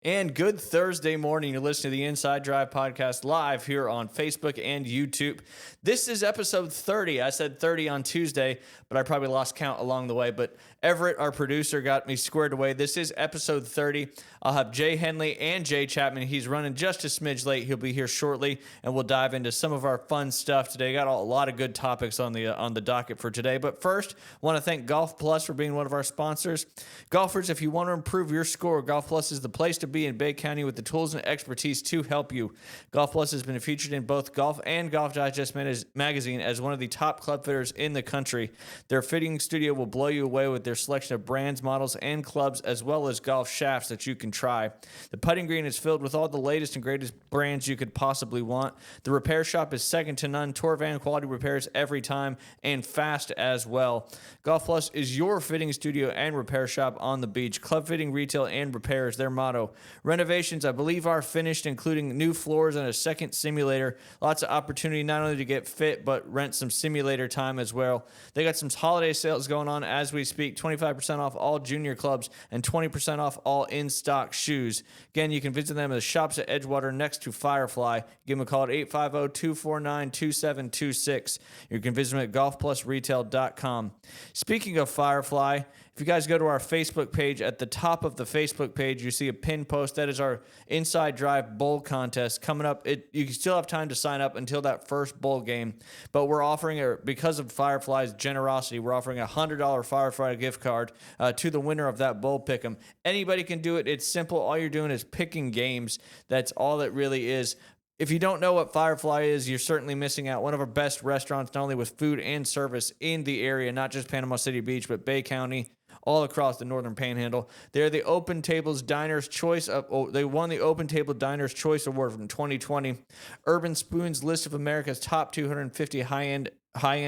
And good Thursday morning. You're listening to the Inside Drive podcast live here on Facebook and YouTube. This is episode 30. I said 30 on Tuesday, but I probably lost count along the way. But Everett, our producer, got me squared away. This is episode 30. I'll have Jay Henley and Jay Chapman. He's running just a smidge late. He'll be here shortly, and we'll dive into some of our fun stuff today. Got a lot of good topics on the docket for today. But first, I want to thank Golf Plus for being one of our sponsors. Golfers, if you want to improve your score, Golf Plus is the place to be in Bay County with the tools and expertise to help you. Golf Plus has been featured in both Golf and Golf Digest magazine as one of the top club fitters in the country. Their fitting studio will blow you away with their selection of brands, models, and clubs, as well as golf shafts that you can try. The putting green is filled with all the latest and greatest brands you could possibly want. The repair shop is second to none. Tour van quality repairs every time and fast as well. Golf Plus is your fitting studio and repair shop on the beach. Club fitting, retail, and repair is their motto. Renovations, I believe, are finished, including new floors and a second simulator. Lots of opportunity not only to get fit, but rent some simulator time as well. They got some holiday sales going on as we speak. 25% off all junior clubs and 20% off all in-stock shoes. Again, you can visit them at the shops at Edgewater next to Firefly. Give them a call at 850-249-2726. You can visit them at golfplusretail.com. Speaking of Firefly, if you guys go to our Facebook page, at the top of the Facebook page, you see a pinned post. That is our Inside Drive Bowl contest coming up. You still have time to sign up until that first bowl game, but we're offering, because of Firefly's generosity, we're offering a $100 Firefly gift card to the winner of that bowl pick'em. Anybody can do it. It's simple. All you're doing is picking games. That's all it really is. If you don't know what Firefly is, you're certainly missing out. One of our best restaurants, not only with food and service in the area, not just Panama City Beach, but Bay County, all across the Northern Panhandle. They're the Open Table's Diners Choice. They won the Open Table Diners Choice Award from 2020. Urban Spoon's list of America's top 250 high-end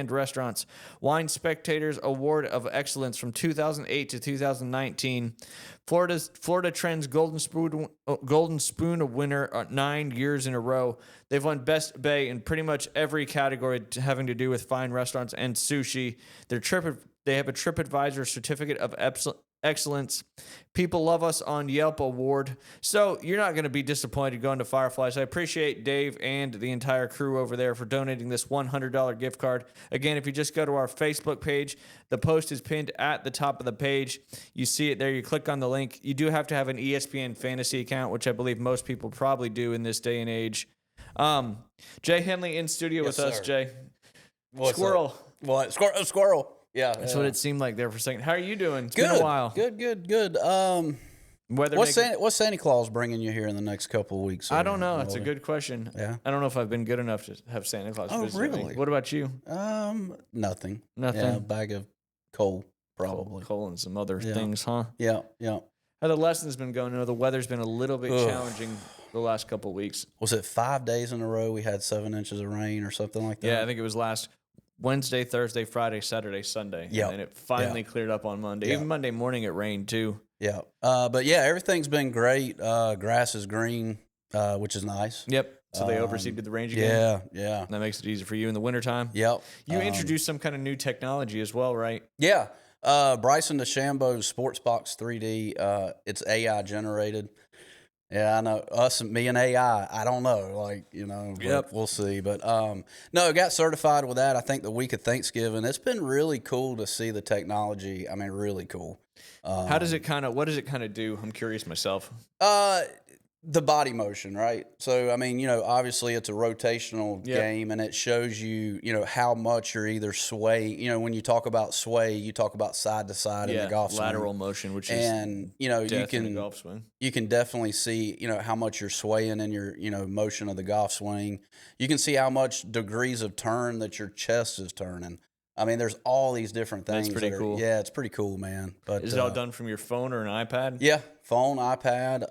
restaurants. Wine Spectator's Award of Excellence from 2008 to 2019. Florida Trend's Golden Spoon winner 9 years in a row. They've won Best Bay in pretty much every category having to do with fine restaurants and sushi. They have a TripAdvisor Certificate of Excellence. People Love Us on Yelp Award. So you're not going to be disappointed going to Firefly. So I appreciate Dave and the entire crew over there for donating this $100 gift card. Again, if you just go to our Facebook page, the post is pinned at the top of the page. You see it there. You click on the link. You do have to have an ESPN fantasy account, which I believe most people probably do in this day and age. Jay Henley in studio with us, Jay. What's Squirrel. Up? What? Squirrel. Yeah. That's what it seemed like there for a second. How are you doing? It's good. Been a while. Good. What's Santa Claus bringing you here in the next couple of weeks? I don't know. That's a good question. Yeah. I don't know if I've been good enough to have Santa Claus visit really? me. What about you? Nothing. Nothing? Yeah, a bag of coal, probably. Coal and some other things, huh? Yeah. How the lessons been going? I know the weather's been a little bit challenging the last couple of weeks. Was it 5 days in a row we had 7 inches of rain or something like that? Yeah, I think it was last Wednesday, Thursday, Friday, Saturday, Sunday. Yeah. And it finally cleared up on Monday. Yeah. Even Monday morning it rained too. Yeah. But yeah, everything's been great. Grass is green, which is nice. Yep. So they overseeded the range again? Yeah. That makes it easier for you in the wintertime? Yep. You introduced some kind of new technology as well, right? Yeah. Bryson DeChambeau's Sportsbox 3D, it's AI generated. Yeah, I know. Me and AI, I don't know. But we'll see. But no, got certified with that, I think, the week of Thanksgiving. It's been really cool to see the technology. I mean, really cool. What does it kind of do? I'm curious myself. The body motion, right? So, I mean, obviously it's a rotational game, and it shows you, how much you're either sway. When you talk about sway, you talk about side to side in the golf swing. Lateral motion, which is you can golf swing. You can definitely see, how much you're swaying in your, motion of the golf swing. You can see how much degrees of turn that your chest is turning. I mean, there's all these different things. That's pretty cool. Yeah, it's pretty cool, man. But is it all done from your phone or an iPad? Yeah, phone, iPad.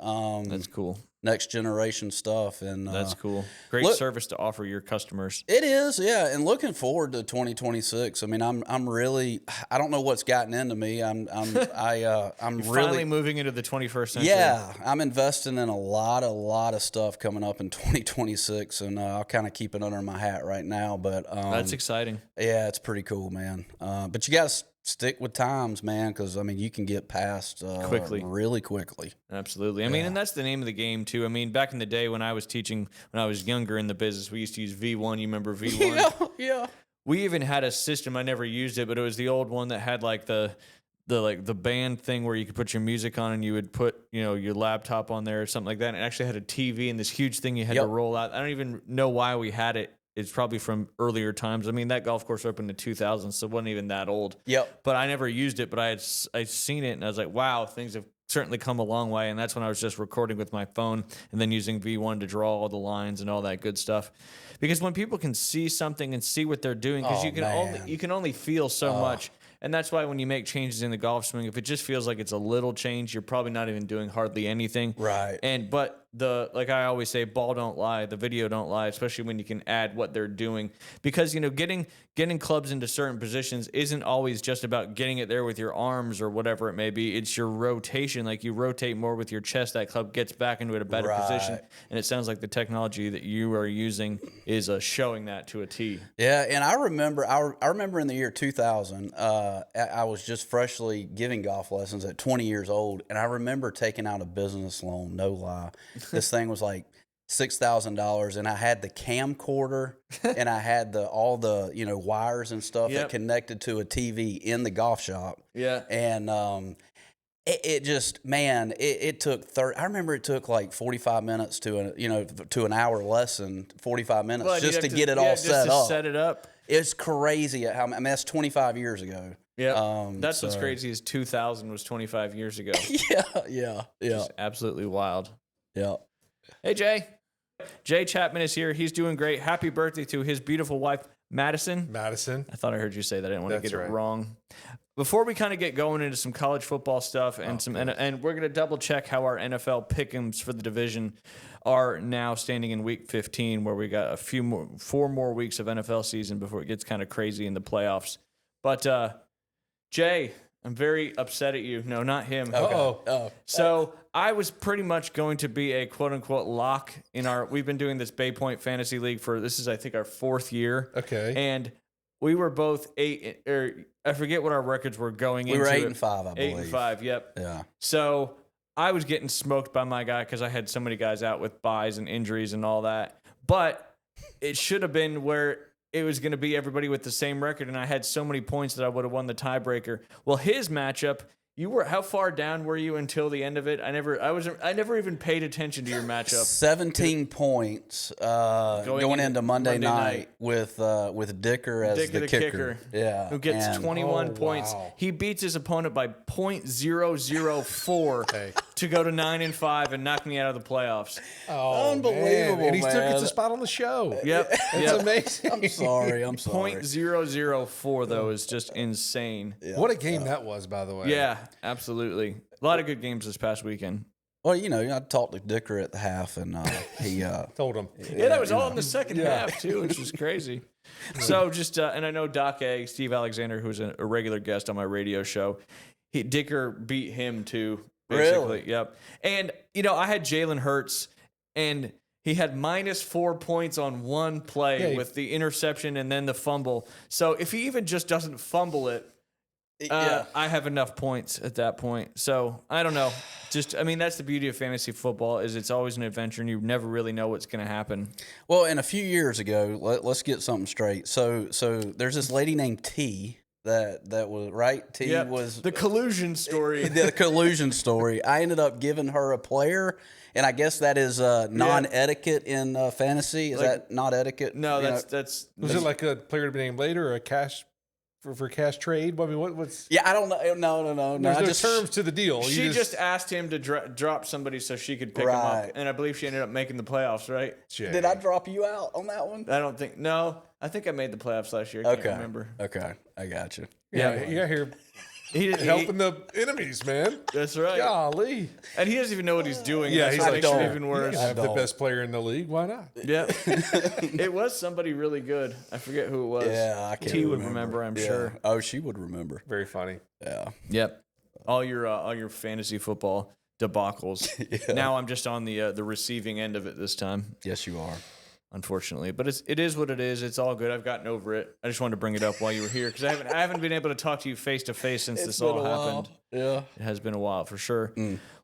That's cool. Next generation stuff, and that's cool. Great service to offer your customers. It is, yeah. And looking forward to 2026. I mean, I'm really, I don't know what's gotten into me. I'm really finally moving into the 21st century. Yeah, I'm investing in a lot of stuff coming up in 2026, and I'll kind of keep it under my hat right now. But that's exciting. Yeah, it's pretty cool, man. But you got to stick with times, man, because I mean you can get past quickly, really quickly. Absolutely. I mean, and that's the name of the game too. I mean, back in the day when I was teaching, when I was younger in the business, we used to use V1. You remember V1? Yeah. We even had a system. I never used it, but it was the old one that had like the band thing where you could put your music on and you would put, your laptop on there or something like that. And it actually had a TV and this huge thing you had to roll out. I don't even know why we had it. It's probably from earlier times. I mean, that golf course opened in 2000, so it wasn't even that old. Yep. But I never used it, but I'd seen it, and I was like, wow, things have certainly come a long way. And that's when I was just recording with my phone and then using V1 to draw all the lines and all that good stuff. Because when people can see something and see what they're doing, because you can only feel so much. And that's why when you make changes in the golf swing, if it just feels like it's a little change, you're probably not even doing hardly anything. Right. But like I always say, ball don't lie, the video don't lie, especially when you can add what they're doing. Because, getting clubs into certain positions isn't always just about getting it there with your arms or whatever it may be. It's your rotation. Like you rotate more with your chest, that club gets back into a better position. And it sounds like the technology that you are using is showing that to a T. Yeah, and I remember in the year 2000, I was just freshly giving golf lessons at 20 years old, and I remember taking out a business loan, no lie. This thing was like $6,000, and I had the camcorder and I had all the wires and stuff that connected to a TV in the golf shop. Yeah, and it took 30. I remember it took like 45 minutes to an hour lesson, 45 minutes just to get it all set up. Set it up. It's crazy how. I mean, that's 25 years ago. Yeah, that's what's crazy is 2000 was 25 years ago. Yeah. Just absolutely wild. Yeah. Hey, Jay Chapman is here. He's doing great. Happy birthday to his beautiful wife, Madison. I thought I heard you say that. I didn't want to get it wrong. Before we kind of get going into some college football stuff and and we're going to double check how our NFL pick'ems for the division are now standing in week 15, where we got 4 more weeks of NFL season before it gets kind of crazy in the playoffs. But Jay, I'm very upset at you. No, not him. Okay. So I was pretty much going to be a quote unquote lock in we've been doing this Bay Point Fantasy League this is, I think, our 4th year. Okay. And we were both 8, or I forget what our records were going into. We were 8-5, I believe. 8-5, yep. Yeah. So I was getting smoked by my guy because I had so many guys out with buys and injuries and all that. But it should have been where it was going to be everybody with the same record, and I had so many points that I would have won the tiebreaker. Well, his matchup, how far down were you until the end of it? I never even paid attention to your matchup. 17 points going into Monday night with Dicker as the kicker. Yeah, who gets 21 points. Wow. He beats his opponent by .004 to go to 9-5 and knock me out of the playoffs. Oh, unbelievable! Man. And he still gets a spot on the show. Yep, it's amazing. I'm sorry. .004 though is just insane. Yeah. What a game that was, by the way. Yeah, absolutely. A lot of good games this past weekend. Well, I talked to Dicker at the half, and he told him. Yeah, that was all in the second half too, which was crazy. So just and I know Doc A, Steve Alexander, who's a regular guest on my radio show, Dicker beat him too. Basically, really? Yep. And I had Jalen Hurts, and he had -4 points on one play with the interception and then the fumble. So if he even just doesn't fumble it, I have enough points at that point. So I don't know. That's the beauty of fantasy football is it's always an adventure, and you never really know what's going to happen. Well, and a few years ago, let's get something straight. So there's this lady named T. That was right. T was the collusion story. The collusion story. I ended up giving her a player, and I guess that is non-etiquette in fantasy. Is that not etiquette? No, that's. Was it like a player to be named later, or a cash for cash trade? I mean, what's? Yeah, I don't know. No. There's no terms to the deal. She just asked him to drop somebody so she could pick him up, and I believe she ended up making the playoffs. Right? Jay. Did I drop you out on that one? I don't think. No, I think I made the playoffs last year. I can't remember. Okay, I got you. Yeah, here. Helping the enemies, man. That's right. Golly. And he doesn't even know what he's doing. Yeah, he's like, even worse. I have the best player in the league. Why not? Yeah. It was somebody really good. I forget who it was. Yeah, I can't T would remember, I'm sure. Oh, she would remember. Very funny. Yeah. Yep. All your fantasy football debacles. Now I'm just on the receiving end of it this time. Yes, you are. unfortunately. But it is what it is. It's all good. I've gotten over it. I just wanted to bring it up while you were here because I haven't been able to talk to you face to face since this all happened. Yeah, it has been a while for sure.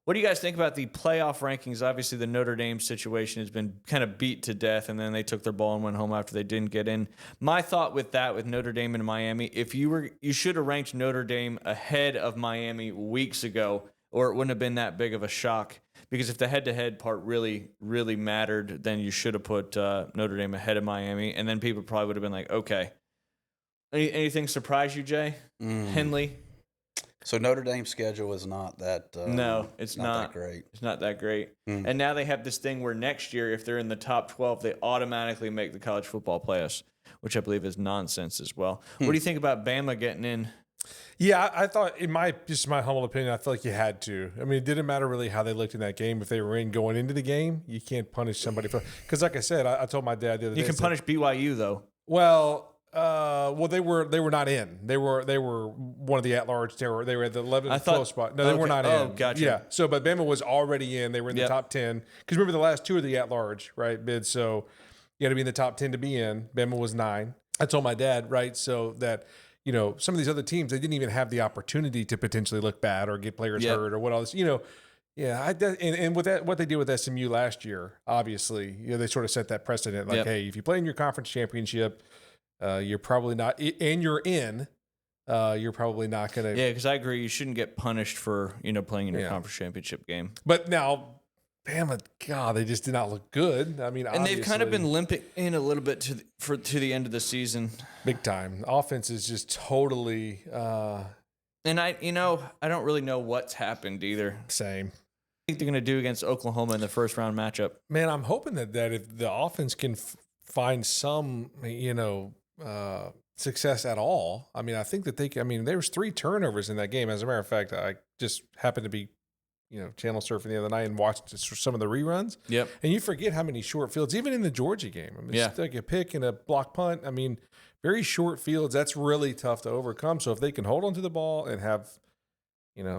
What do you guys think about the playoff rankings? Obviously, the Notre Dame situation has been kind of beat to death, and then they took their ball and went home after they didn't get in. My thought with that, with Notre Dame and Miami, you should have ranked Notre Dame ahead of Miami weeks ago, or it wouldn't have been that big of a shock. Because if the head-to-head part really, really mattered, then you should have put Notre Dame ahead of Miami, and then people probably would have been like, okay. Anything surprise you, Jay? Henley? So Notre Dame's schedule is not that. No, it's not that great. It's not that great. And now they have this thing where next year, if they're in the top 12, they automatically make the college football playoffs, which I believe is nonsense as well. What do you think about Bama getting in? Yeah, I thought, just my humble opinion, I feel like you had to. I mean, it didn't matter really how they looked in that game. If they were in going into the game, you can't punish somebody for. Because, like I said, I told my dad the other day. You can punish BYU though. Well, they were not in. They were one of the at-large. They were at the 11th and 12th spot. No, they were not in. Oh, gotcha. Yeah. So, but Bama was already in. They were in the top 10. Because remember, the last two are the at-large, right, bid. So you got to be in the top 10 to be in. Bama was 9. I told my dad, right, so that. Some of these other teams, they didn't even have the opportunity to potentially look bad or get players hurt or what else. Yeah. And with that, what they did with SMU last year, obviously, they sort of set that precedent. Like, hey, if you play in your conference championship, you're probably not, and you're in, you're probably not going to. Yeah, because I agree. You shouldn't get punished for playing in your conference championship game. But now, Bama, God, they just did not look good. I mean, and they've kind of been limping in a little bit to the end of the season. Big time. Offense is just totally. And I don't really know what's happened either. Same. I think they're going to do against Oklahoma in the first round matchup. Man, I'm hoping that if the offense can find some, success at all. I mean, I think that there was 3 turnovers in that game. As a matter of fact, I just happened to be channel surfing the other night and watched some of the reruns. Yep. And you forget how many short fields, even in the Georgia game. I mean, it's like a pick and a block punt. I mean, very short fields. That's really tough to overcome. So if they can hold onto the ball and have,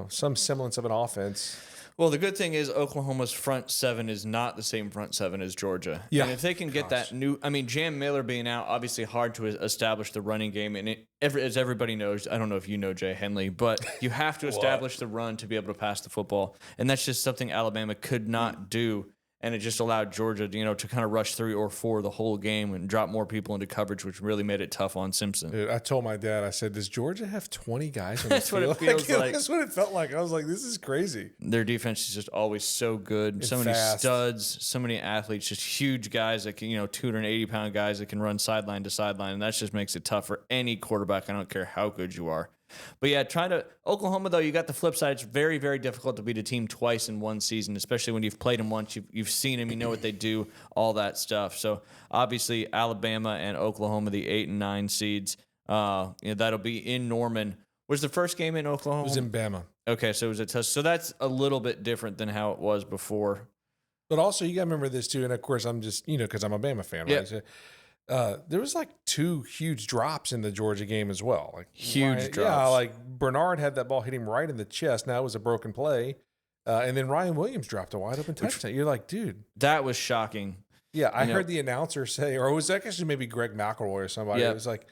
some semblance of an offense. Well, the good thing is Oklahoma's front 7 is not the same front 7 as Georgia. Yeah. And if they can get that Jam Miller being out, obviously hard to establish the running game. And as everybody knows, I don't know if you know Jay Henley, but you have to establish the run to be able to pass the football. And that's just something Alabama could not do. And it just allowed Georgia, to kind of rush 3 or 4 the whole game and drop more people into coverage, which really made it tough on Simpson. Dude, I told my dad, I said, does Georgia have 20 guys on the That's field? what it feels like. That's what it felt like. I was like, this is crazy. Their defense is just always so good. And so many fast. studs, so many athletes, just huge guys that can, 280-pound guys that can run sideline to sideline. And that just makes it tough for any quarterback. I don't care how good you are. But yeah, Oklahoma, though, you got the flip side. It's very, very difficult to beat a team twice in one season, especially when you've played them once. You've seen them, you know what they do, all that stuff. So obviously, Alabama and Oklahoma, the 8 and 9 seeds, that'll be in Norman. Was the first game in Oklahoma? It was in Bama. Okay, so it was a test. So that's a little bit different than how it was before. But also, you got to remember this, too. And, of course, I'm just, because I'm a Bama fan, right? So, there was 2 huge drops in the Georgia game as well. Huge drops. Yeah, Bernard had that ball hit him right in the chest. Now it was a broken play. And then Ryan Williams dropped a wide open touchdown. You're like, dude. That was shocking. Yeah, I heard the announcer say, or it was actually maybe Greg McElroy or somebody. It was like,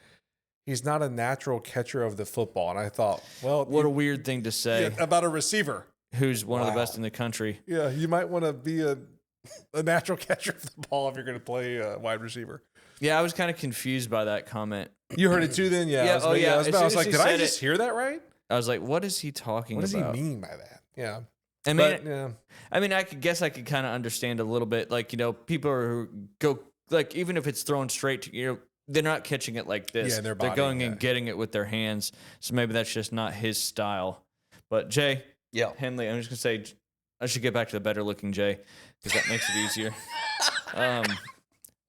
he's not a natural catcher of the football. And I thought, well. What a weird thing to say. Yeah, about a receiver. Who's one of the best in the country. Yeah, you might want to be a natural catcher of the ball if you're going to play wide receiver. Yeah, I was kind of confused by that comment. You heard it too then? Yeah. Yeah. I was like, did I just hear that right? I was like, what is he talking about? What does he mean by that? Yeah. I mean, I could kind of understand a little bit. People who go, even if it's thrown straight to, they're not catching it like this. Yeah, they're going and getting it with their hands. So maybe that's just not his style. But Jay, Henley, I'm just going to say, I should get back to the better looking Jay because that makes it easier.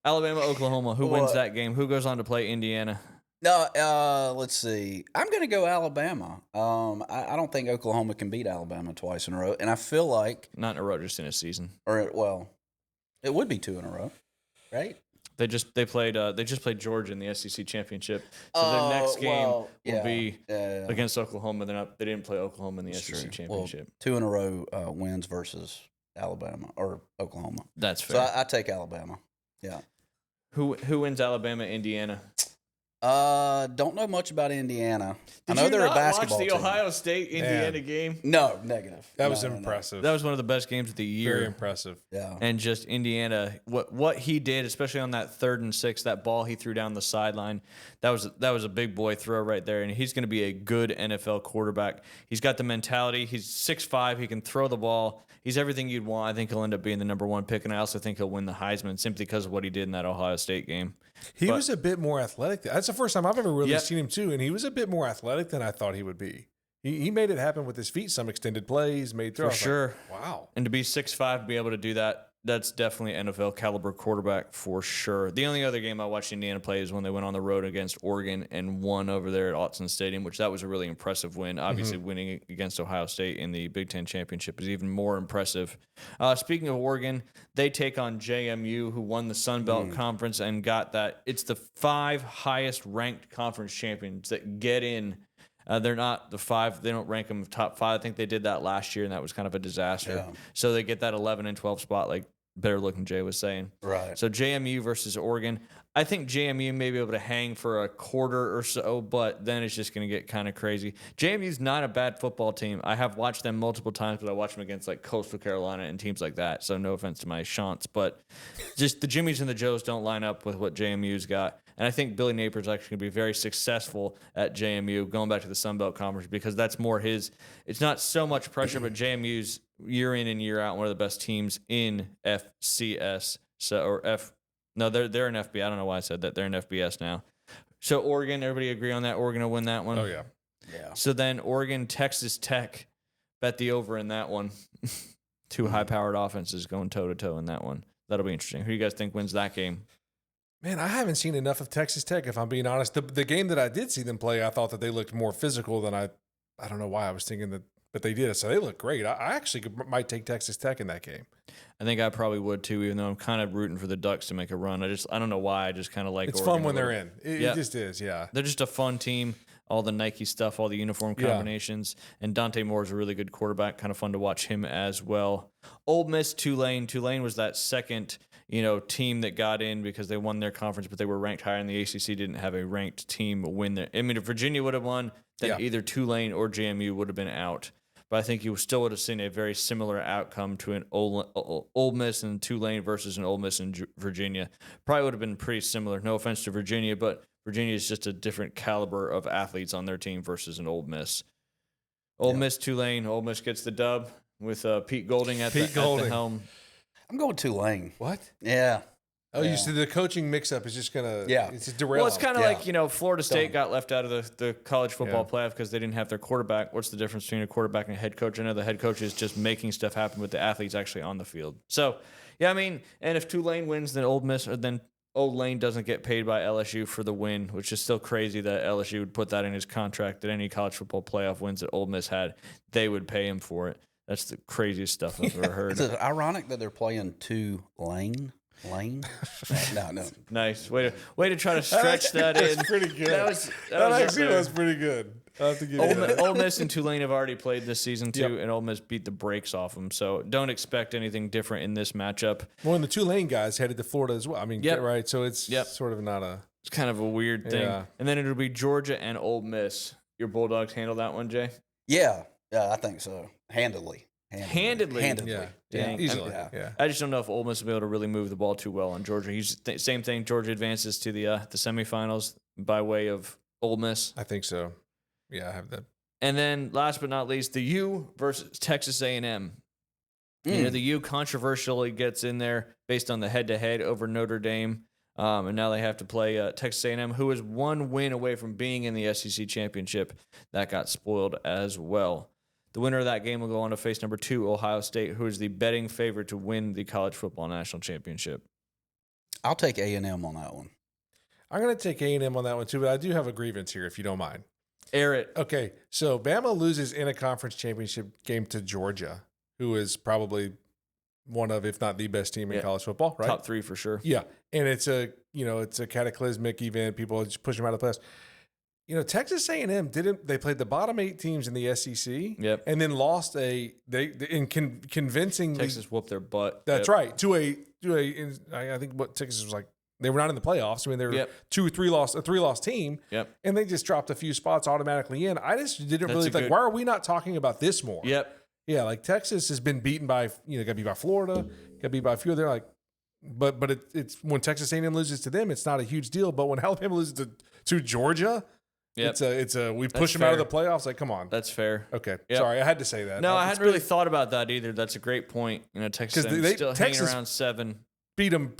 Alabama, Oklahoma. Who wins that game? Who goes on to play Indiana? No, let's see. I'm going to go Alabama. I don't think Oklahoma can beat Alabama twice in a row, and I feel like not in a row, just in a season. It would be 2 in a row, right? They just played Georgia in the SEC championship. So their next game will be against Oklahoma. They didn't play Oklahoma in the SEC championship. 2 in a row wins versus Alabama or Oklahoma. That's fair. So I take Alabama. Yeah. Who wins Alabama, Indiana? Don't know much about Indiana. I know they're a basketball watch the team. Ohio State Indiana game? No, negative. That was No. impressive. That was one of the best games of the year. Very impressive. Yeah. And just Indiana, what he did, especially on that 3rd and 6, that ball he threw down the sideline, that was a big boy throw right there. And he's going to be a good NFL quarterback. He's got the mentality. He's 6'5". He can throw the ball. He's everything you'd want. I think he'll end up being the number 1 pick, and I also think he'll win the Heisman simply because of what he did in that Ohio State game. He was a bit more athletic. That's the first time I've ever really Yep. seen him too, and he was a bit more athletic than I thought he would be. He made it happen with his feet. Some extended plays, made throws. For sure. Wow. And to be 6'5", to be able to do that, that's definitely NFL caliber quarterback for sure. The only other game I watched Indiana play is when they went on the road against Oregon and won over there at Autzen Stadium, which that was a really impressive win. Obviously, winning against Ohio State in the Big Ten Championship is even more impressive. Speaking of Oregon, they take on JMU, who won the Sun Belt Conference and got that. It's the 5 highest ranked conference champions that get in. They're not the 5. They don't rank them top 5. I think they did that last year, and that was kind of a disaster. Yeah. So they get that 11 and 12 spot, like Better Looking Jay was saying. Right. So JMU versus Oregon. I think JMU may be able to hang for a quarter or so, but then it's just going to get kind of crazy. JMU's not a bad football team. I have watched them multiple times, but I watched them against like Coastal Carolina and teams like that. So no offense to my Shants, but just the Jimmies and the Joes don't line up with what JMU's got. And I think Billy Napier's actually going to be very successful at JMU, going back to the Sun Belt Conference, because that's more his. It's not so much pressure, but JMU's year in and year out one of the best teams in FCS. No, they're in FB. I don't know why I said that. They're in FBS now. So Oregon, everybody agree on that? Oregon will win that one? Oh, yeah. Yeah. So then Oregon, Texas Tech, bet the over in that one. 2 high-powered offenses going toe-to-toe in that one. That'll be interesting. Who do you guys think wins that game? Man, I haven't seen enough of Texas Tech, if I'm being honest. The game that I did see them play, I thought that they looked more physical than I don't know why I was thinking that, but they did. So they look great. I actually might take Texas Tech in that game. I think I probably would too, even though I'm kind of rooting for the Ducks to make a run. I don't know why. I just kind of like it's Oregon fun when they're in. It just is, yeah. They're just a fun team. All the Nike stuff, all the uniform combinations. Yeah. And Dante Moore's a really good quarterback. Kind of fun to watch him as well. Ole Miss, Tulane. Tulane was that second team that got in because they won their conference, but they were ranked higher, and the ACC didn't have a ranked team win there. I mean, if Virginia would have won, then either Tulane or JMU would have been out. But I think you still would have seen a very similar outcome to an Ole Miss and Tulane versus an Ole Miss and Virginia. Probably would have been pretty similar. No offense to Virginia, but Virginia is just a different caliber of athletes on their team versus an Ole Miss. Ole Miss, Tulane. Ole Miss gets the dub with Pete Golding at the helm. I'm going Tulane. What? Yeah. Oh, you said the coaching mix-up is just going to it's a derail. Well, it's kind of like, Florida State got left out of the college football playoff because they didn't have their quarterback. What's the difference between a quarterback and a head coach? I know the head coach is just making stuff happen with the athletes actually on the field. So, and if Tulane wins, then Old Lane doesn't get paid by LSU for the win, which is still crazy that LSU would put that in his contract, that any college football playoff wins that Ole Miss had, they would pay him for it. That's the craziest stuff I've ever heard. Is it ironic that they're playing Tulane? No. Nice. Way to try to stretch that in. That's pretty good. That was pretty good. I'll have to give you that. Ole Miss and Tulane have already played this season too, and Ole Miss beat the brakes off them. So don't expect anything different in this matchup. Well, and the Tulane guys headed to Florida as well. I mean, right? So it's sort of not a... It's kind of a weird thing. Yeah. And then it'll be Georgia and Ole Miss. Your Bulldogs handle that one, Jay? Yeah, I think so. Handedly. Yeah. Dang. Easily. Yeah. I just don't know if Ole Miss will be able to really move the ball too well on Georgia. Same thing. Georgia advances to the semifinals by way of Ole Miss. I think so. Yeah, I have that. And then last but not least, the U versus Texas A&M. The U controversially gets in there based on the head-to-head over Notre Dame. And now they have to play Texas A&M, who is 1 win away from being in the SEC championship. That got spoiled as well. The winner of that game will go on to face number 2, Ohio State, who is the betting favorite to win the college football national championship. I'll take A&M on that one. I'm going to take A&M on that one too, but I do have a grievance here, if you don't mind. Air it. Okay, so Bama loses in a conference championship game to Georgia, who is probably one of, if not the best team in college football, right? Top 3 for sure. Yeah, and it's a cataclysmic event. People just push them out of the playoffs. Texas A&M they played the bottom 8 teams in the SEC. Yep. And then lost convincingly. Texas whooped their butt. That's right. To a I think what Texas was like They were not in the playoffs. I mean, they're a three-loss team, and they just dropped a few spots automatically in. I just didn't really think, why are we not talking about this more? Yeah, like Texas has been beaten by, got beat by Florida, got beat by a few. They're like, but it's when Texas A&M loses to them, it's not a huge deal. But when Alabama loses to Georgia, we push them out of the playoffs. Like, come on, that's fair. Okay, sorry, I had to say that. No, I hadn't really thought about that either. That's a great point. Texas A&M still hanging around 7. Beat them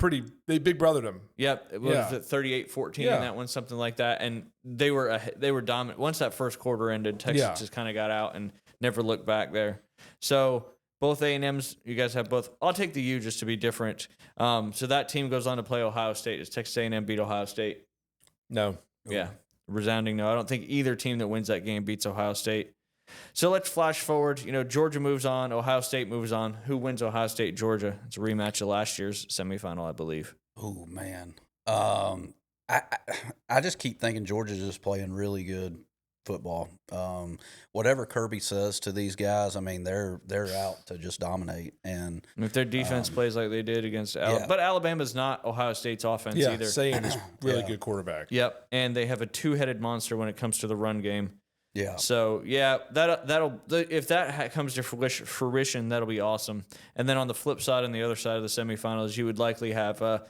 they big brothered them. Yep, it was 38-14 in that one, something like that, and they were dominant. Once that first quarter ended, Texas just kind of got out and never looked back there. So both A&Ms, you guys have both. I'll take the U just to be different. So that team goes on to play Ohio State. Does Texas A&M beat Ohio State? No. Yeah, resounding no. I don't think either team that wins that game beats Ohio State. So let's flash forward. Georgia moves on. Ohio State moves on. Who wins Ohio State, Georgia? It's a rematch of last year's semifinal, I believe. Oh, man. I just keep thinking Georgia's just playing really good football. Whatever Kirby says to these guys, I mean, they're out to just dominate. And if their defense plays like they did against Alabama. But Alabama's not Ohio State's offense either. Saying is really good quarterback. Yep, and they have a two-headed monster when it comes to the run game. Yeah. So that'll if that comes to fruition, that'll be awesome. And then on the flip side, on the other side of the semifinals, you would likely have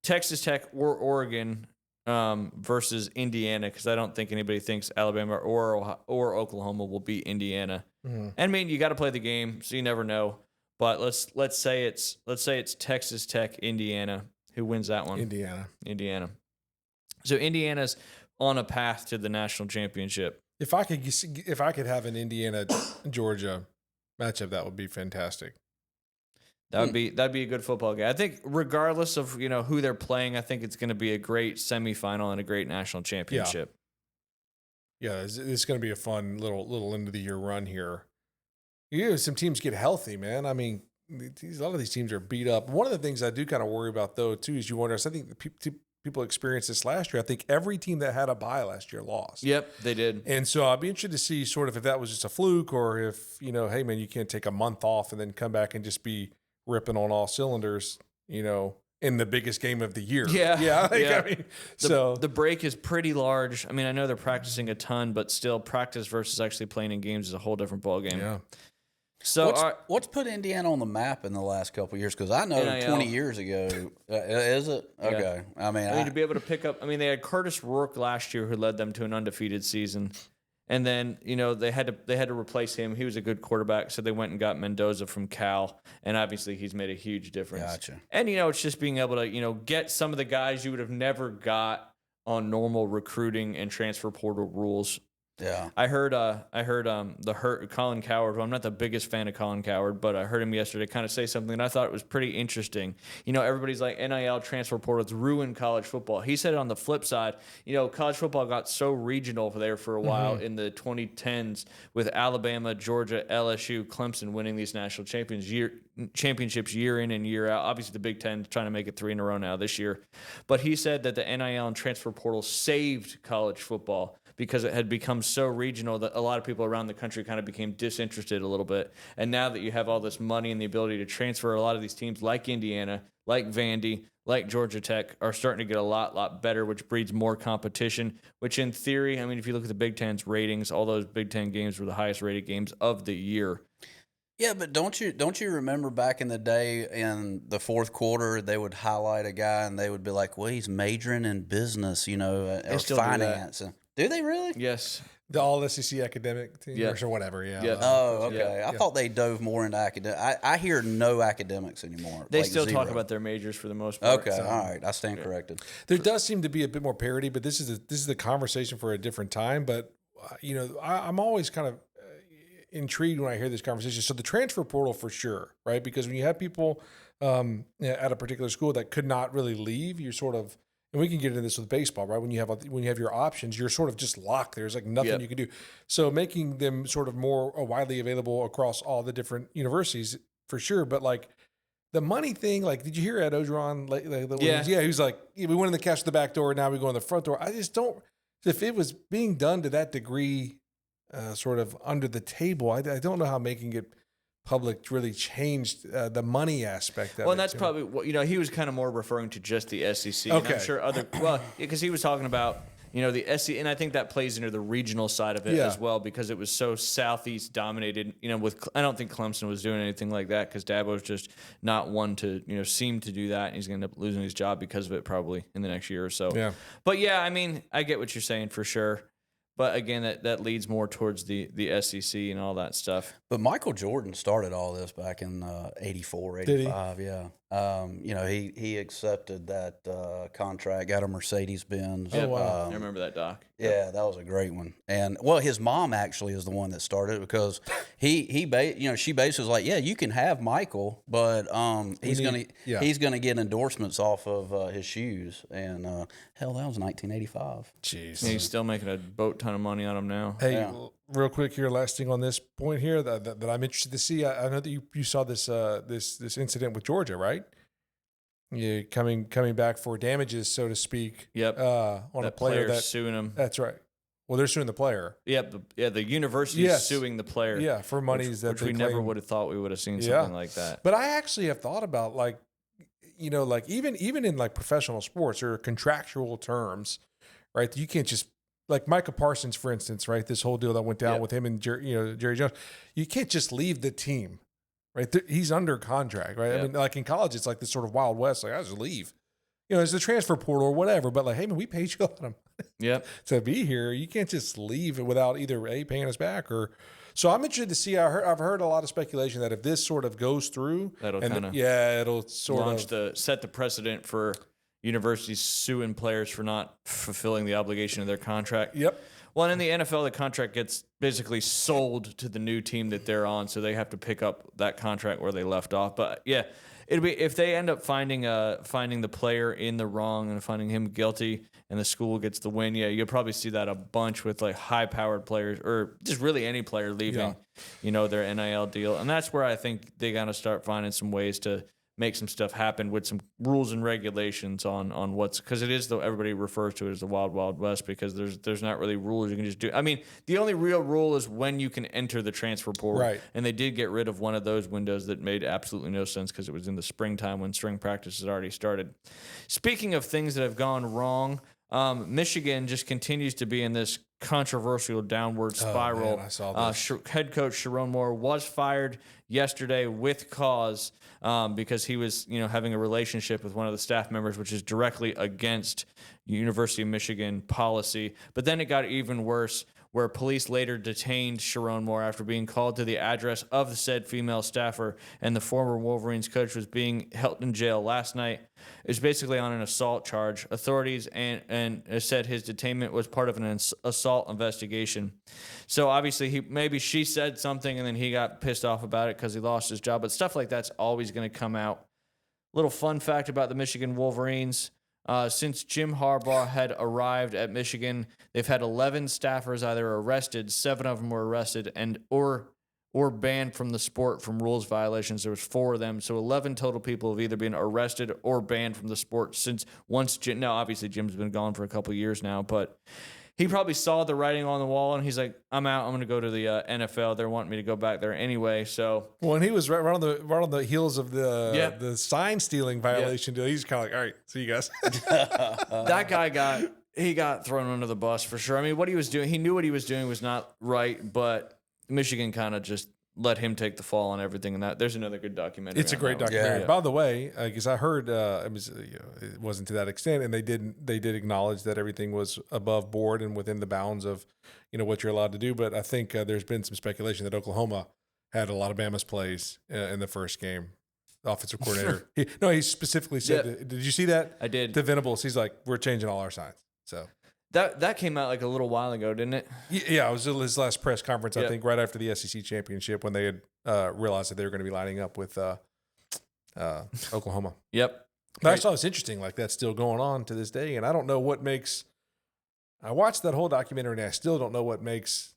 Texas Tech or Oregon versus Indiana, because I don't think anybody thinks Alabama or Oklahoma will beat Indiana. Mm-hmm. And I mean, you got to play the game, so you never know. But let's say it's Texas Tech, Indiana. Who wins that one? Indiana. So Indiana's on a path to the national championship. If I could have an Indiana Georgia matchup, that would be fantastic. That'd be a good football game. I think regardless of who they're playing, I think it's going to be a great semifinal and a great national championship. Yeah, it's going to be a fun little end of the year run here. Some teams get healthy, man. I mean, a lot of these teams are beat up. One of the things I do kind of worry about though too is you wonder. I think people experienced this last year. I think every team that had a bye last year lost. Yep, they did. And so I'd be interested to see sort of if that was just a fluke or if, hey, man, you can't take a month off and then come back and just be ripping on all cylinders, in the biggest game of the year. Yeah. I mean, the break is pretty large. I mean, I know they're practicing a ton, but still practice versus actually playing in games is a whole different ballgame. Yeah. So what's put Indiana on the map in the last couple of years? Because I know NIL. 20 years ago, is it? Okay. Yeah. I mean, to be able to pick up. I mean, they had Curtis Rourke last year who led them to an undefeated season, and then they had to replace him. He was a good quarterback, so they went and got Mendoza from Cal, and obviously he's made a huge difference. Gotcha. And it's just being able to get some of the guys you would have never got on normal recruiting and transfer portal rules. Yeah, I heard Colin Coward, who I'm not the biggest fan of Colin Coward, but I heard him yesterday kind of say something and I thought it was pretty interesting. Everybody's like NIL transfer portal, it's ruined college football. He said it on the flip side, college football got so regional there for a while in the 2010s with Alabama, Georgia, LSU, Clemson winning these national championships year in and year out. Obviously the Big Ten trying to make it 3 in a row now this year. But he said that the NIL and transfer portal saved college football because it had become so regional that a lot of people around the country kind of became disinterested a little bit. And now that you have all this money and the ability to transfer, a lot of these teams like Indiana, like Vandy, like Georgia Tech are starting to get a lot better, which breeds more competition, which in theory, I mean, if you look at the Big Ten's ratings, all those Big Ten games were the highest rated games of the year. Yeah, but don't you remember back in the day in the fourth quarter they would highlight a guy and they would be like, well, he's majoring in business, or finance. Do they really? Yes. The all SEC academic teams or whatever, yeah. Oh, okay. I thought they dove more into academic. I hear no academics anymore. They still talk about their majors for the most part. Okay, all right. I stand corrected. There does seem to be a bit more parity, but this is the conversation for a different time. But I'm always kind of intrigued when I hear this conversation. So the transfer portal for sure, right? Because when you have people at a particular school that could not really leave, you're sort of. And we can get into this with baseball, right? When you have your options, you're sort of just locked. There's like nothing you can do. So making them sort of more widely available across all the different universities for sure. But like the money thing, like did you hear Ed Ogeron? He was like, we went in the cash to the back door, now we go in the front door. I just don't. If it was being done to that degree, sort of under the table, I don't know how making it public really changed the money aspect of it. Well, and that's probably what, he was kind of more referring to just the SEC. Okay. And I'm sure because he was talking about, the SEC, and I think that plays into the regional side of it as well, because it was so Southeast dominated, I don't think Clemson was doing anything like that, because Dabo was just not one to, seem to do that. And he's going to end up losing his job because of it probably in the next year or so. Yeah. But yeah, I mean, I get what you're saying for sure. But again, that leads more towards the SEC and all that stuff. But Michael Jordan started all this back in 84, 85, yeah. He accepted that contract, got a Mercedes-Benz. Oh, wow. I remember that, Doc. Yeah, that was a great one. And, well, his mom actually is the one that started it, because she basically was like, yeah, you can have Michael, but he's gonna get endorsements off of his shoes. And, hell, that was 1985. Jeez. And he's still making a boat ton of money on him now. Hey, real quick here, last thing on this point here that I'm interested to see. I know that you saw this this incident with Georgia, right? Yeah, coming back for damages, so to speak. Yep. On a player that's suing him. That's right. Well, they're suing the player. Yep. The university is suing the player. Yeah, for monies which we never would have thought we would have seen something like that. But I actually have thought about even in like professional sports or contractual terms, right? You can't just, like Micah Parsons, for instance, right? This whole deal that went down with him and Jerry Jones. You can't just leave the team, right? He's under contract, right? Yep. I mean, like in college, it's like this sort of Wild West. Like, I just leave. There's the transfer portal or whatever. But like, hey man, we paid you a lot of money to be here. You can't just leave without either paying us back or. So I'm interested to see. I've heard a lot of speculation that if this sort of goes through, it'll sort of set the precedent for universities suing players for not fulfilling the obligation of their contract. Yep. Well, and in the NFL, the contract gets basically sold to the new team that they're on, so they have to pick up that contract where they left off. But yeah, it'll be, if they end up finding the player in the wrong and finding him guilty, and the school gets the win. Yeah, you'll probably see that a bunch with like high-powered players, or just really any player leaving, their NIL deal, and that's where I think they gotta start finding some ways to make some stuff happen with some rules and regulations on what's, because it is, though, everybody refers to it as the wild, wild west, because there's not really rules you can just do. I mean, the only real rule is when you can enter the transfer portal. Right. And they did get rid of one of those windows that made absolutely no sense, because it was in the springtime when spring practice had already started. Speaking of things that have gone wrong, Michigan just continues to be in this controversial downward spiral. Oh, man, I saw this. Head coach Sharon Moore was fired yesterday with cause, because he was, having a relationship with one of the staff members, which is directly against University of Michigan policy. But then it got even worse, where police later detained Sharon Moore after being called to the address of the said female staffer, and the former Wolverines coach was being held in jail last night. It was basically on an assault charge. Authorities and said his detainment was part of an assault investigation. So obviously maybe she said something and then he got pissed off about it because he lost his job. But stuff like that's always going to come out. Little fun fact about the Michigan Wolverines. Since Jim Harbaugh had arrived at Michigan, they've had 11 staffers either arrested, 7 of them were arrested, and or banned from the sport from rules violations. There was 4 of them, so 11 total people have either been arrested or banned from the sport since once Jim. Now, obviously, Jim's been gone for a couple of years now, but he probably saw the writing on the wall, and he's like, "I'm out. I'm going to go to the NFL. They're wanting me to go back there anyway." So, well, and he was right on the heels of the sign stealing violation deal. He's kind of like, "All right, see you guys." That guy got thrown under the bus for sure. I mean, what he was doing, he knew what he was doing was not right, but Michigan kind of just let him take the fall on everything. And there's another good documentary. It's a great documentary. Yeah. By the way, because I heard it wasn't to that extent, and they did acknowledge that everything was above board and within the bounds of what you're allowed to do. But I think there's been some speculation that Oklahoma had a lot of Bama's plays in the first game. The offensive coordinator, he specifically said, "Did you see that?" I did. To Venables, he's like, "We're changing all our signs." So. That came out like a little while ago, didn't it? Yeah, it was his last press conference, I think, right after the SEC championship, when they had realized that they were going to be lining up with Oklahoma. Yep. But I saw it's interesting, like that's still going on to this day, and I don't know what makes. I watched that whole documentary, and I still don't know what makes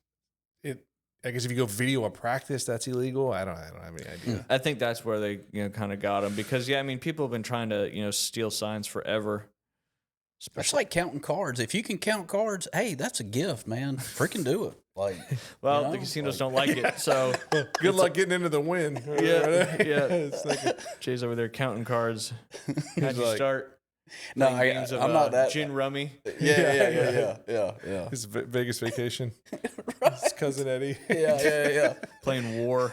it. I guess if you go video a practice, that's illegal. I don't have any idea. I think that's where they kind of got him, because people have been trying to steal signs forever. It's like counting cards. If you can count cards, hey, that's a gift, man. Freaking do it. Like, well, the casinos don't like it, so good luck getting into the win. Yeah. Jay's over there counting cards. How'd you start? No, I'm not that. Gin rummy. Yeah. His Vegas vacation. Right. His cousin Eddie. Yeah. Playing War.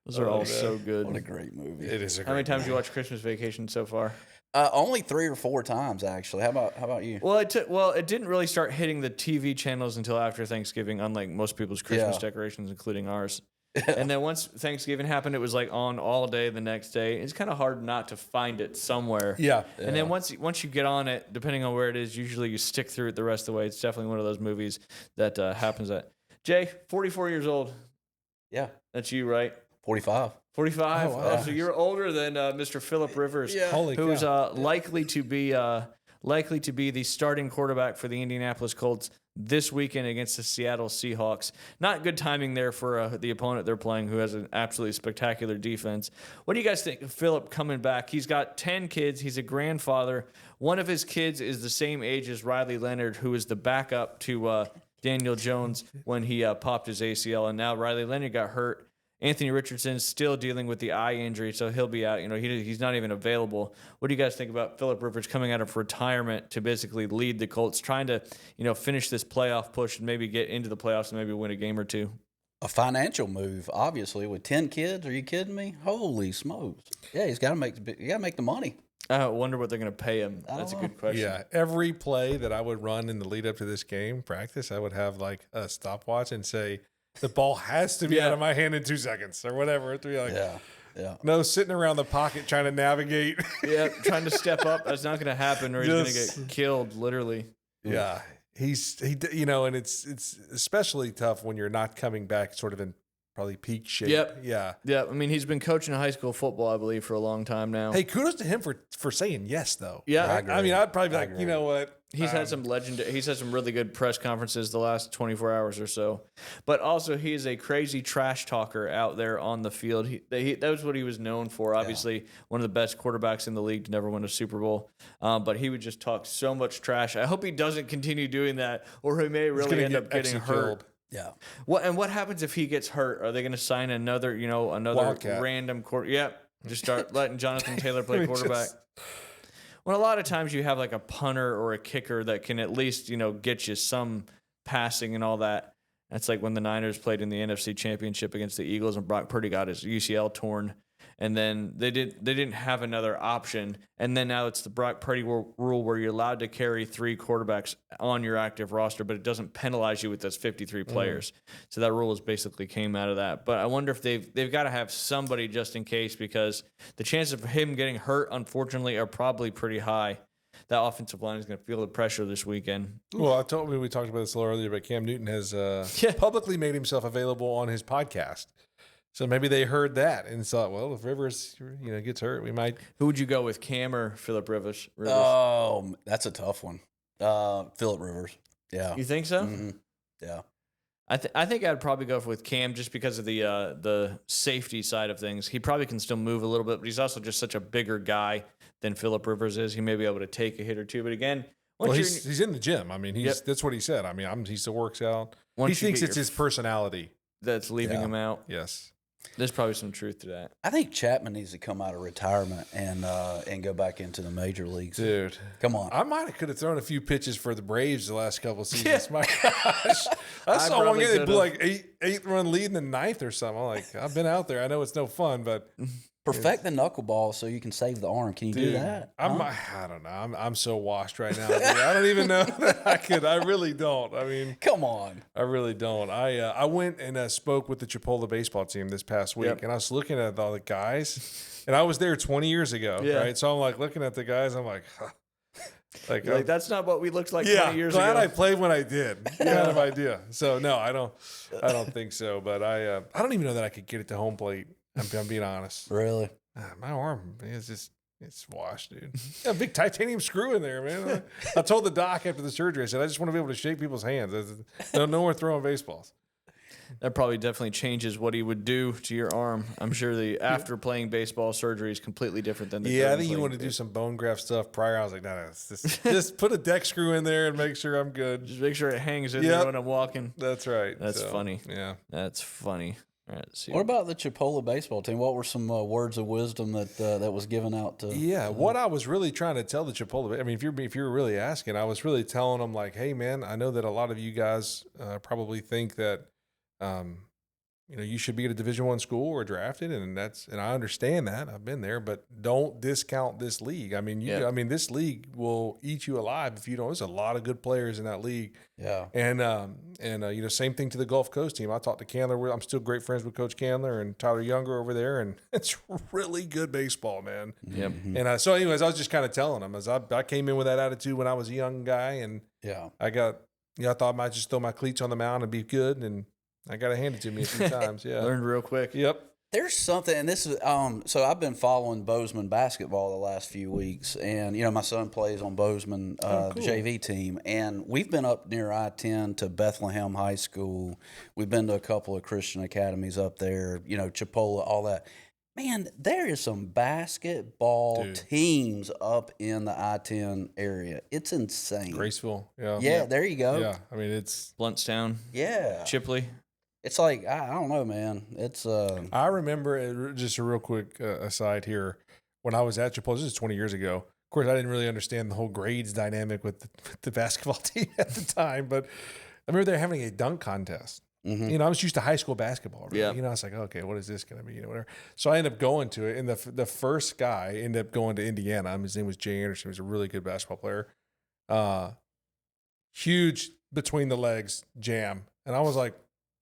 Those are all so good. What a great movie. It is a great How many times you watch Christmas Vacation so far? Only 3 or 4 times, actually. How about you? Well, it didn't really start hitting the TV channels until after Thanksgiving, unlike most people's Christmas decorations, including ours. And then once Thanksgiving happened, it was like on all day the next day. It's kind of hard not to find it somewhere. Yeah. And then once you get on it, depending on where it is, usually you stick through it the rest of the way. It's definitely one of those movies that happens at. Jay, 44 years old. Yeah. That's you, right? 45. 45. Oh, wow. So you're older than Mr. Phillip Rivers, who's likely to be the starting quarterback for the Indianapolis Colts this weekend against the Seattle Seahawks. Not good timing there for the opponent they're playing, who has an absolutely spectacular defense. What do you guys think of Phillip coming back? He's got 10 kids. He's a grandfather. One of his kids is the same age as Riley Leonard, who is the backup to Daniel Jones when he popped his ACL, and now Riley Leonard got hurt. Anthony Richardson's still dealing with the eye injury, so he'll be out. He's not even available. What do you guys think about Phillip Rivers coming out of retirement to basically lead the Colts, trying to, finish this playoff push and maybe get into the playoffs and maybe win a game or two? A financial move, obviously, with 10 kids. Are you kidding me? Holy smokes! Yeah, he's got to make the money. I wonder what they're going to pay him. That's a good question. Yeah, every play that I would run in the lead up to this game practice, I would have like a stopwatch and say, the ball has to be out of my hand in 2 seconds or whatever. It to be like, no sitting around the pocket trying to navigate. Trying to step up. That's not going to happen, or he's going to get killed, literally. Yeah, and it's especially tough when you're not coming back, sort of in probably peak shape. Yeah. I mean, he's been coaching high school football, I believe, for a long time now. Hey, kudos to him for saying yes, though. Yeah, I mean, I'd probably be like, you know what? He's had some really good press conferences the last 24 hours or so. But also, he is a crazy trash talker out there on the field. That was what he was known for. Obviously, one of the best quarterbacks in the league to never win a Super Bowl. But he would just talk so much trash. I hope he doesn't continue doing that, or he may really end up getting hurt. Yeah. What happens if he gets hurt? Are they going to sign another Wildcat. random quarter? Yep. Just start letting Jonathan Taylor play quarterback. Well, a lot of times you have like a punter or a kicker that can at least, get you some passing and all that. That's like when the Niners played in the NFC Championship against the Eagles and Brock Purdy got his UCL torn. And then they didn't have another option. And then now it's the Brock Purdy rule where you're allowed to carry 3 quarterbacks on your active roster, but it doesn't penalize you with those 53 players. So that rule is basically came out of that. But I wonder if they've got to have somebody just in case, because the chances of him getting hurt, unfortunately, are probably pretty high. That offensive line is going to feel the pressure this weekend. Well, we talked about this a little earlier, but Cam Newton has publicly made himself available on his podcast. So maybe they heard that and thought, well, if Rivers, gets hurt, we might. Who would you go with, Cam or Phillip Rivers? Oh, that's a tough one. Phillip Rivers. Yeah. You think so? Mm-hmm. Yeah. I think I'd probably go with Cam just because of the safety side of things. He probably can still move a little bit, but he's also just such a bigger guy than Phillip Rivers is. He may be able to take a hit or two, but again, he's in the gym. I mean, that's what he said. I mean, he still works out. He thinks it's his personality that's leaving him out. Yes. There's probably some truth to that. I think Chapman needs to come out of retirement and go back into the major leagues. Dude, come on! I could have thrown a few pitches for the Braves the last couple of seasons. My gosh, I saw one game they blew like eight run lead in the 9th or something. I'm like, I've been out there. I know it's no fun, but perfect the knuckleball so you can save the arm. Can you do that? I don't know. I'm so washed right now. Dude. I don't even know that I could. I really don't. I mean, come on. I really don't. I went and spoke with the Chipola baseball team this past week, and I was looking at all the guys, and I was there 20 years ago, right? So I'm like looking at the guys. I'm like, huh. Like that's not what we looked like 20 years ago. Glad I played when I did. Kind of idea. So no, I don't think so. But I don't even know that I could get it to home plate. I'm being honest. Really? My arm is just, it's washed, dude. Got a big titanium screw in there, man. I told the doc after the surgery, I said, I just want to be able to shake people's hands. I don't know we're throwing baseballs. That probably definitely changes what he would do to your arm. I'm sure the after playing baseball surgery is completely different than the I think you want to do some bone graft stuff prior. I was like, no, just put a deck screw in there and make sure I'm good. Just make sure it hangs in there when I'm walking. That's right. That's funny. Yeah. That's funny. All right, let's see. What about the Chipola baseball team? What were some words of wisdom that was given out to? Yeah, what I was really trying to tell the Chipola, I mean, if you're really asking, I was really telling them like, hey man, I know that a lot of you guys probably think that, you should be at a Division I school or drafted, and I understand that. I've been there, but don't discount this league. I mean, this league will eat you alive if you don't. There's a lot of good players in that league. Yeah. And same thing to the Gulf Coast team. I talked to Candler. I'm still great friends with Coach Candler and Tyler Younger over there, and it's really good baseball, man. Yep. And so anyways, I was just kind of telling them as I came in with that attitude when I was a young guy, and I thought I might just throw my cleats on the mound and be good, and I got to hand it to me a few times. Yeah. Learned real quick. Yep. There's something, and this is so I've been following Bozeman basketball the last few weeks, and my son plays on Bozeman, cool. the JV team, and we've been up near I-10 to Bethlehem High School. We've been to a couple of Christian academies up there, Chipola, all that. Man, there is some basketball teams up in the I-10 area. It's insane. Graceful. Yeah. Yeah, there you go. Yeah. I mean, it's Bluntstown. Yeah. Chipley. It's like, I don't know, man. It's I remember, just a real quick aside here, when I was at Chipotle, this is 20 years ago. Of course, I didn't really understand the whole grades dynamic with the basketball team at the time, but I remember they're having a dunk contest. Mm-hmm. I was used to high school basketball. Right? Yeah. I was like, okay, what is this going to be? Whatever. So I ended up going to it, and the first guy ended up going to Indiana. His name was Jay Anderson. He was a really good basketball player. Huge between the legs jam, and I was like,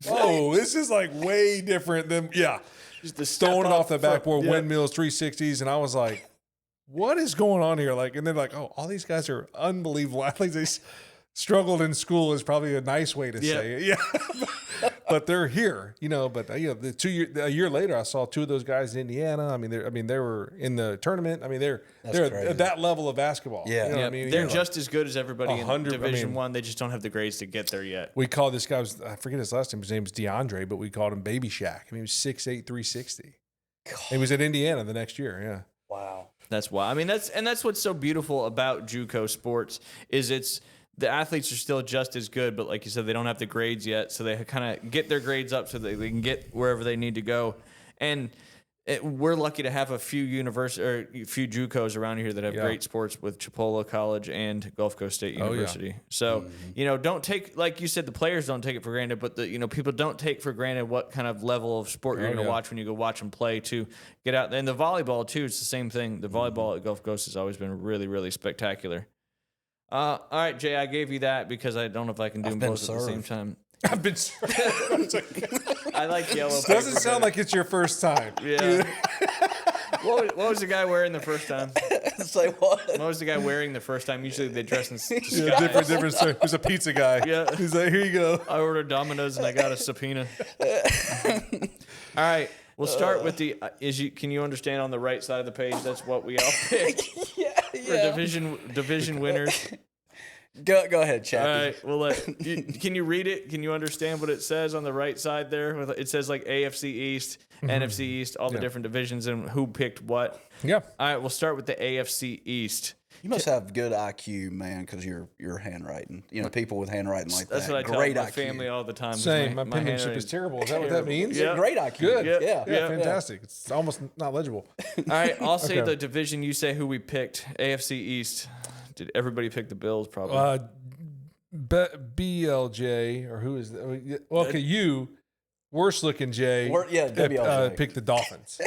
whoa, this is like way different than Just the throwing it off the backboard, yeah. windmills, 360s, and I was like, what is going on here? Like, and then like, oh, all these guys are unbelievable athletes. They struggled in school is probably a nice way to say it. Yeah. But they're here, But a year later, I saw two of those guys in Indiana. I mean, they were in the tournament. I mean, they're at that level of basketball. Yeah, you know what I mean? They're just as good as everybody in 100, Division I. They just don't have the grades to get there yet. We called this guy, I forget his last name. His name was DeAndre, but we called him Baby Shaq. I mean, he was 6'8", 360. He was at Indiana the next year. Yeah. Wow. That's why. I mean, that's what's so beautiful about JUCO sports is the athletes are still just as good, but like you said, they don't have the grades yet, so they kind of get their grades up so they can get wherever they need to go. And we're lucky to have a few few JUCOs around here that have great sports with Chipola College and Gulf Coast State University. So, don't take, like you said, the players don't take it for granted, but people don't take for granted what kind of level of sport you're going to watch when you go watch them play to get out. And the volleyball too, it's the same thing. The volleyball at Gulf Coast has always been really, really spectacular. All right, Jay, I gave you that because I don't know if I can do them both at the same time. I've been. I like yellow. Doesn't sound like it's your first time. Yeah. What was the guy wearing the first time? Say what? What was the guy wearing the first time? Usually they dress in Yeah, different. He was a pizza guy. Yeah. He's like, here you go. I ordered Domino's and I got a subpoena. All right. We'll start with the. Can you understand on the right side of the page? That's what we all picked for division winners. Go ahead, Chappie. All right. Can you read it? Can you understand what it says on the right side there? It says like AFC East, NFC East, all the different divisions and who picked what. Yeah. All right. We'll start with the AFC East. You must have good IQ, man, because your handwriting. People with handwriting like That's that. what I tell Great my IQ. family all the time. Same. My penmanship is terrible. Is that what that means? Yeah. Great IQ. Good. Yeah. Yeah, fantastic. It's almost not legible. All right. I'll say the division. You say who we picked. AFC East. Did everybody pick the Bills? Probably. BLJ, or who is that? Well, okay, you, worst looking Jay, WLJ. picked the Dolphins.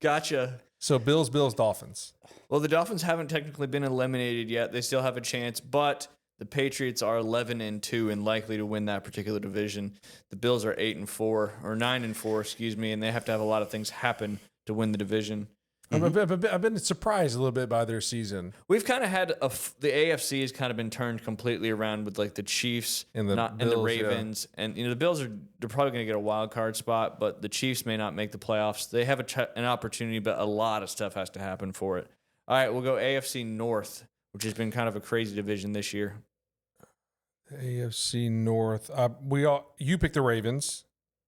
Gotcha. So Bills, Dolphins. Well, the Dolphins haven't technically been eliminated yet. They still have a chance, but the Patriots are 11-2 and likely to win that particular division. The Bills are 8-4 or 9-4, excuse me, and they have to have a lot of things happen to win the division. I've been surprised a little bit by their season. We've kind of had the AFC has kind of been turned completely around with like the Chiefs and the Ravens, and the Bills they're probably going to get a wild card spot, but the Chiefs may not make the playoffs. They have an opportunity, but a lot of stuff has to happen for it. All right, we'll go AFC North, which has been kind of a crazy division this year. AFC North. You picked the Ravens,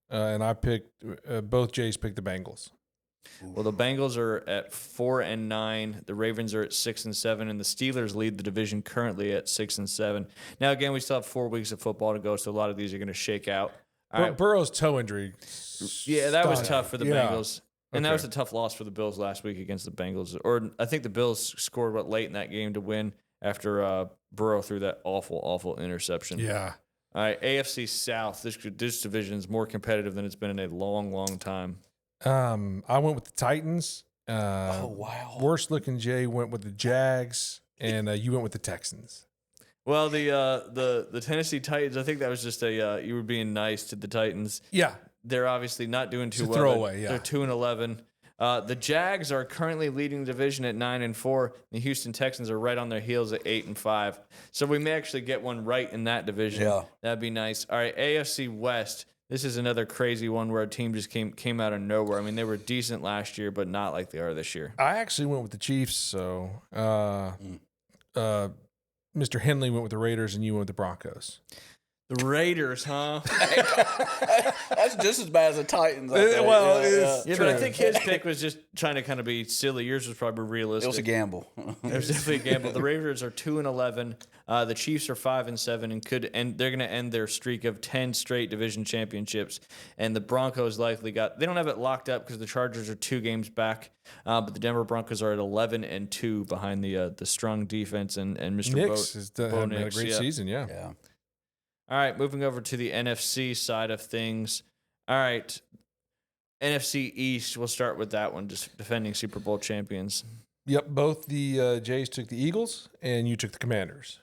and I picked both Jays picked the Bengals. Well, the Bengals are at 4-9. The Ravens are at 6-7, and the Steelers lead the division currently at 6-7. Now, again, we still have 4 weeks of football to go, so a lot of these are going to shake out. Burrow's toe injury. Yeah, that was tough for the Yeah. Bengals. And that was a tough loss for the Bills last week against the Bengals. Or I think the Bills scored late in that game to win after Burrow threw that awful interception. Yeah. All right, AFC South. This division is more competitive than it's been in a long time. I went with the Titans. Wow. Worst looking Jay went with the Jags, and you went with the Texans. Well, the Tennessee Titans, I think that was just you were being nice to the Titans. Yeah. They're obviously not doing too well. Throwaway, yeah. They're 2-11. The Jags are currently leading the division at 9-4. The Houston Texans are right on their heels at 8-5. So we may actually get one right in that division. Yeah. That'd be nice. All right, AFC West. This is another crazy one where a team just came out of nowhere. I mean, they were decent last year, but not like they are this year. I actually went with the Chiefs, so Mr. Henley went with the Raiders, and you went with the Broncos. The Raiders, huh? That's just as bad as the Titans. Yeah, but I think his pick was just trying to kind of be silly. Yours was probably realistic. It was a gamble. It was definitely a gamble. The Raiders are 2-11. The Chiefs are 5-7 and they're going to end their streak of 10 straight division championships. And the Broncos likely they don't have it locked up because the Chargers are 2 games back. But the Denver Broncos are at 11-2 behind the strong defense and Mr. Nix has had a great season. Yeah. All right, moving over to the NFC side of things. All right, NFC East, we'll start with that one, just defending Super Bowl champions. Yep, both the Jays took the Eagles, and you took the Commanders.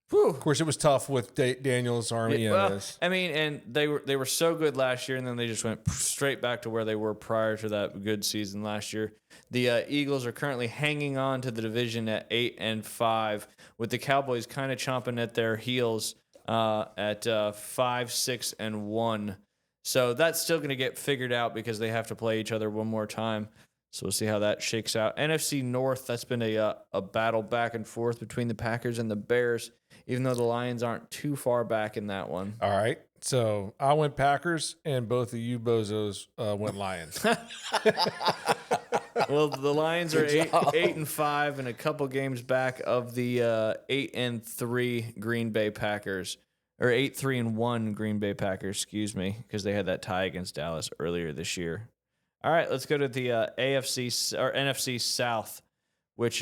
Whew. Of course, it was tough with Daniel's army. And they were so good last year, and then they just went straight back to where they were prior to that good season last year. The Eagles are currently hanging on to the division at 8-5, with the Cowboys kind of chomping at their heels at 5-6-1. So that's still going to get figured out because they have to play each other one more time. So we'll see how that shakes out. NFC North, that's been a battle back and forth between the Packers and the Bears, even though the Lions aren't too far back in that one. All right. So I went Packers, and both of you bozos went Lions. Well, the Lions are 8-5 and a couple games back of the 8-3 Green Bay Packers, or 8-3-1 Green Bay Packers, excuse me, because they had that tie against Dallas earlier this year. All right, let's go to the NFC South, which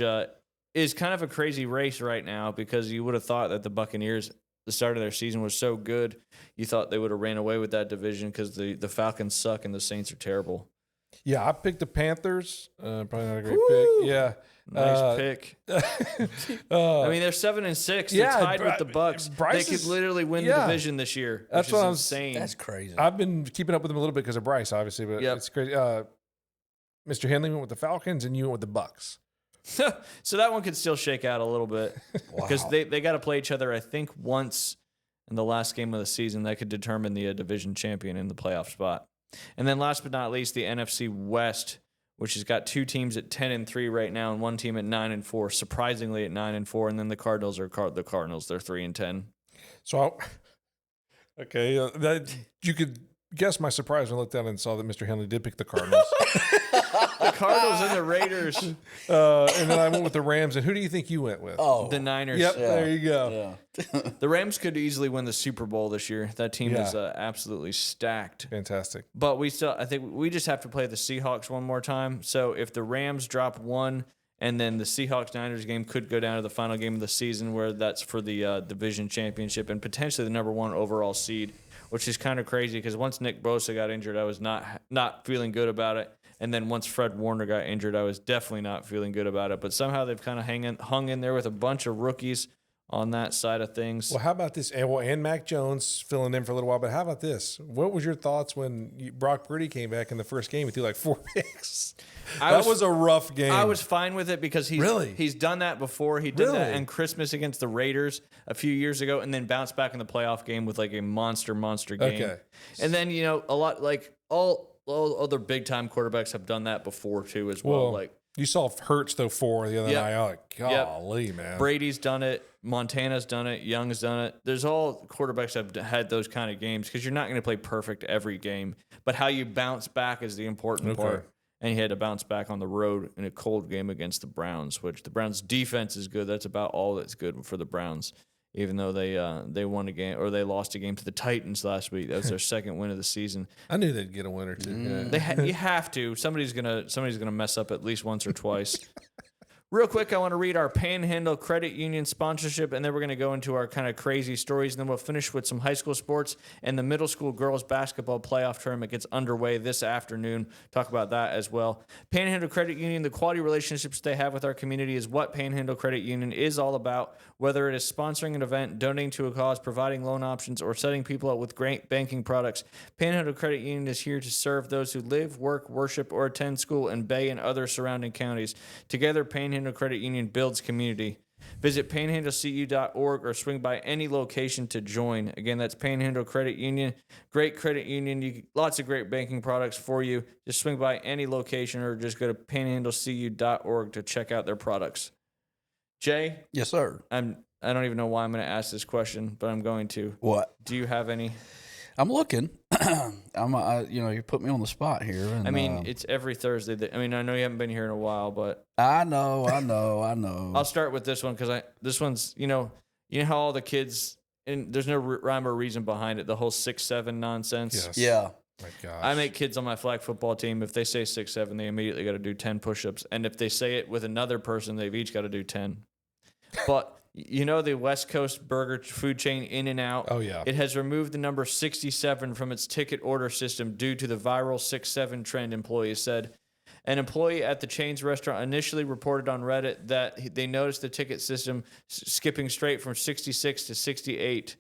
is kind of a crazy race right now because you would have thought that the Buccaneers, the start of their season was so good, you thought they would have ran away with that division because the Falcons suck and the Saints are terrible. Yeah, I picked the Panthers. Probably not a great pick. Yeah. Nice pick. I mean, they're 7-6. They're tied with the Bucks. They could literally win the division this year. That's what I'm insane. That's crazy. I've been keeping up with them a little bit because of Bryce, obviously, but it's crazy. Mr. Henley went with the Falcons, and you went with the Bucks. So that one could still shake out a little bit because they got to play each other, I think, once in the last game of the season. That could determine the division champion in the playoff spot. And then last but not least, the NFC West, which has got 2 teams at 10-3 right now and 1 team at 9-4, surprisingly at 9-4, and then the Cardinals are the Cardinals. They're 3-10. So, that you could guess my surprise when I looked down and saw that Mr. Henley did pick the Cardinals. The Cardinals and the Raiders. And then I went with the Rams. And who do you think you went with? Oh, the Niners. Yep, there you go. Yeah. The Rams could easily win the Super Bowl this year. That team is absolutely stacked. Fantastic. But I think we just have to play the Seahawks one more time. So if the Rams drop 1, and then the Seahawks-Niners game could go down to the final game of the season where that's for the division championship and potentially the number 1 overall seed, which is kind of crazy because once Nick Bosa got injured, I was not feeling good about it. And then once Fred Warner got injured, I was definitely not feeling good about it. But somehow they've kind of hung in there with a bunch of rookies on that side of things. Well, how about this? And Mac Jones filling in for a little while. But how about this? What was your thoughts when Brock Purdy came back in the first game? He threw like 4 picks. That was a rough game. I was fine with it because he's done that before. He did that in Christmas against the Raiders a few years ago and then bounced back in the playoff game with like a monster game. Okay. And then, a lot like all other big time quarterbacks have done that before too as well. You saw Hurts throw 4 the other night. I'm like, golly, man. Brady's done it. Montana's done it. Young's done it. There's all quarterbacks have had those kind of games because you're not going to play perfect every game. But how you bounce back is the important part. And he had to bounce back on the road in a cold game against the Browns, which the Browns' defense is good. That's about all that's good for the Browns, even though they won a game or they lost a game to the Titans last week. That was their second win of the season. I knew they'd get a win or two. Yeah. You have to. Somebody's gonna mess up at least once or twice. Real quick, I want to read our Panhandle Credit Union sponsorship, and then we're going to go into our kind of crazy stories, and then we'll finish with some high school sports, and the middle school girls basketball playoff tournament gets underway this afternoon. Talk about that as well. Panhandle Credit Union, the quality relationships they have with our community is what Panhandle Credit Union is all about, whether it is sponsoring an event, donating to a cause, providing loan options, or setting people up with great banking products. Panhandle Credit Union is here to serve those who live, work, worship, or attend school in Bay and other surrounding counties. Together, Panhandle Credit Union builds community. Visit panhandlecu.org or swing by any location to join. Again, that's Panhandle Credit Union. Great credit union. Lots of great banking products for you. Just swing by any location or just go to panhandlecu.org to check out their products. Jay? Yes, sir. I don't even know why I'm going to ask this question, but I'm going to. What? Do you have any? I'm looking. You put me on the spot here. And, I mean, it's every Thursday. I know you haven't been here in a while, but I know. I'll start with this one because this one's, you know how all the kids, and there's no rhyme or reason behind it. The whole 6'7" nonsense. Yes. Yeah. My gosh. I make kids on my flag football team. If they say 6'7", they immediately got to do 10 push-ups, and if they say it with another person, they've each got to do 10. But the West Coast burger food chain In-N-Out. Oh, yeah. It has removed the number 67 from its ticket order system due to the viral 6'7" trend, employees said. An employee at the chain's restaurant initially reported on Reddit that they noticed the ticket system skipping straight from 66 to 68.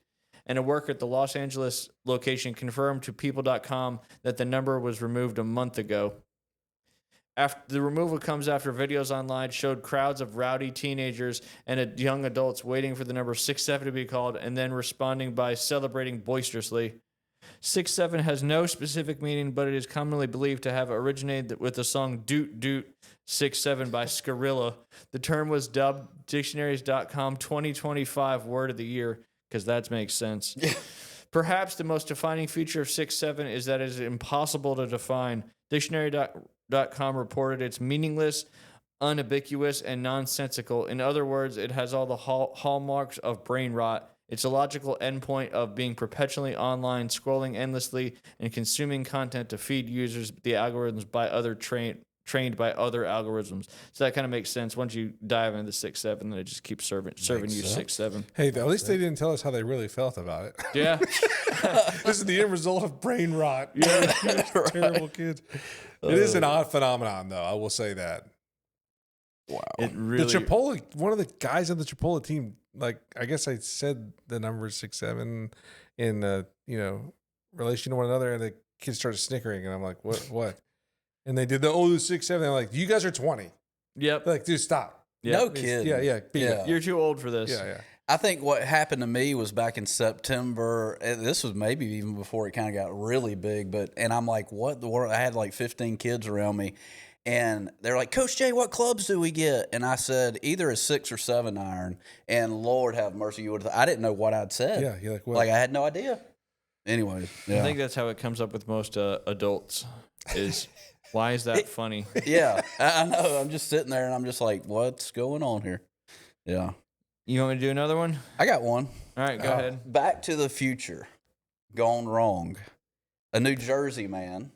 And a worker at the Los Angeles location confirmed to People.com that the number was removed a month ago. The removal comes after videos online showed crowds of rowdy teenagers and young adults waiting for the number 6'7" to be called and then responding by celebrating boisterously. 6'7" has no specific meaning, but it is commonly believed to have originated with the song Doot Doot 6'7" by Skrilla. The term was dubbed Dictionaries.com 2025 Word of the Year, because that makes sense. Perhaps the most defining feature of 6'7" is that it is impossible to define. Dictionary.com reported it's meaningless, unambiguous, and nonsensical. In other words, it has all the hallmarks of brain rot. It's a logical endpoint of being perpetually online, scrolling endlessly, and consuming content to feed users the algorithms by other trained by other algorithms. So that kind of makes sense. Once you dive into 6'7", then it just keeps serving you 6'7". Hey, at least they didn't tell us how they really felt about it. Yeah. This is the end result of brain rot. Yeah. Terrible kids. It is an odd phenomenon, though. I will say that. Wow. It really. The Chipotle, one of the guys on the Chipotle team, I guess I said the number 6'7" in relation to one another, and the kids started snickering, and I'm like, what? And they did the 6'7". They're like, you guys are 20. Yep. They're like, dude, stop. Yep. No kid. Yeah. You're too old for this. Yeah. I think what happened to me was back in September. And this was maybe even before it kind of got really big. And I'm like, what the world? I had like 15 kids around me. And they're like, Coach Jay, what clubs do we get? And I said, either a 6 or 7 iron. And Lord have mercy, I didn't know what I'd said. Yeah, you're like, what? Like, I had no idea. Anyways, yeah. I think that's how it comes up with most adults is, why is that funny? Yeah, I know. I'm just sitting there and I'm just like, what's going on here? Yeah. You want me to do another one? I got one. All right, go ahead. Back to the Future. Gone wrong. A New Jersey man.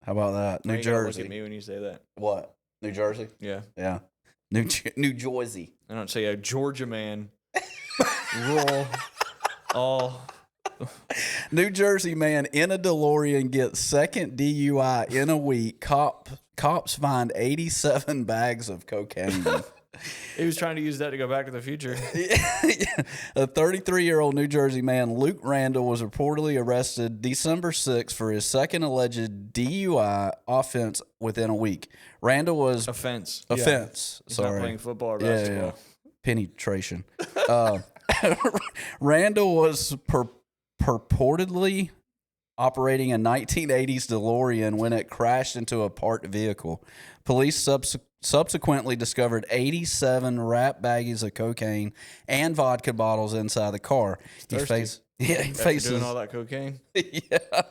How about that? New Jersey. Look at me when you say that. What? New Jersey? Yeah. Yeah. New Jersey. I don't say a Georgia man. Roll. All. New Jersey man in a DeLorean gets second DUI in a week. Cops find 87 bags of cocaine. He was trying to use that to go back to the future. A 33-year-old New Jersey man, Luke Randall, was reportedly arrested December 6th for his second alleged DUI offense within a week. Randall was... Offense. Offense. He's Sorry. not playing football or basketball. Yeah. Penetration. Randall was purportedly operating a 1980s DeLorean when it crashed into a parked vehicle. Police subsequently discovered 87 wrapped baggies of cocaine and vodka bottles inside the car. He faces doing all that cocaine. Yeah,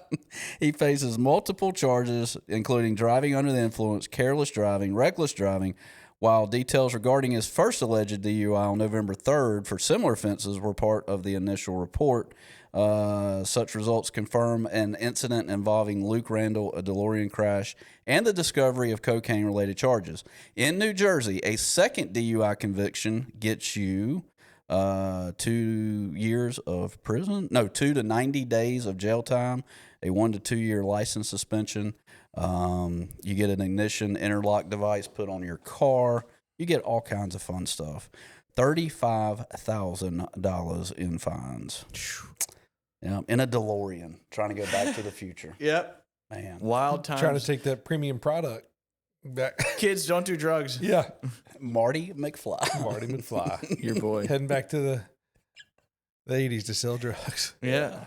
he faces multiple charges, including driving under the influence, careless driving, reckless driving. While details regarding his first alleged DUI on November 3rd for similar offenses were part of the initial report. Such results confirm an incident involving Luke Randall, a DeLorean crash, and the discovery of cocaine-related charges. In New Jersey, a second DUI conviction gets you 2 years of prison. No, 2 to 90 days of jail time, a 1 to 2 year license suspension. You get an ignition interlock device put on your car. You get all kinds of fun stuff. $35,000 in fines. Yeah, in a DeLorean, trying to go back to the future. Yep. Man. Wild times. Trying to take that premium product back. Kids, don't do drugs. Yeah. Marty McFly. Marty McFly. Your boy. Heading back to the 80s to sell drugs. Yeah.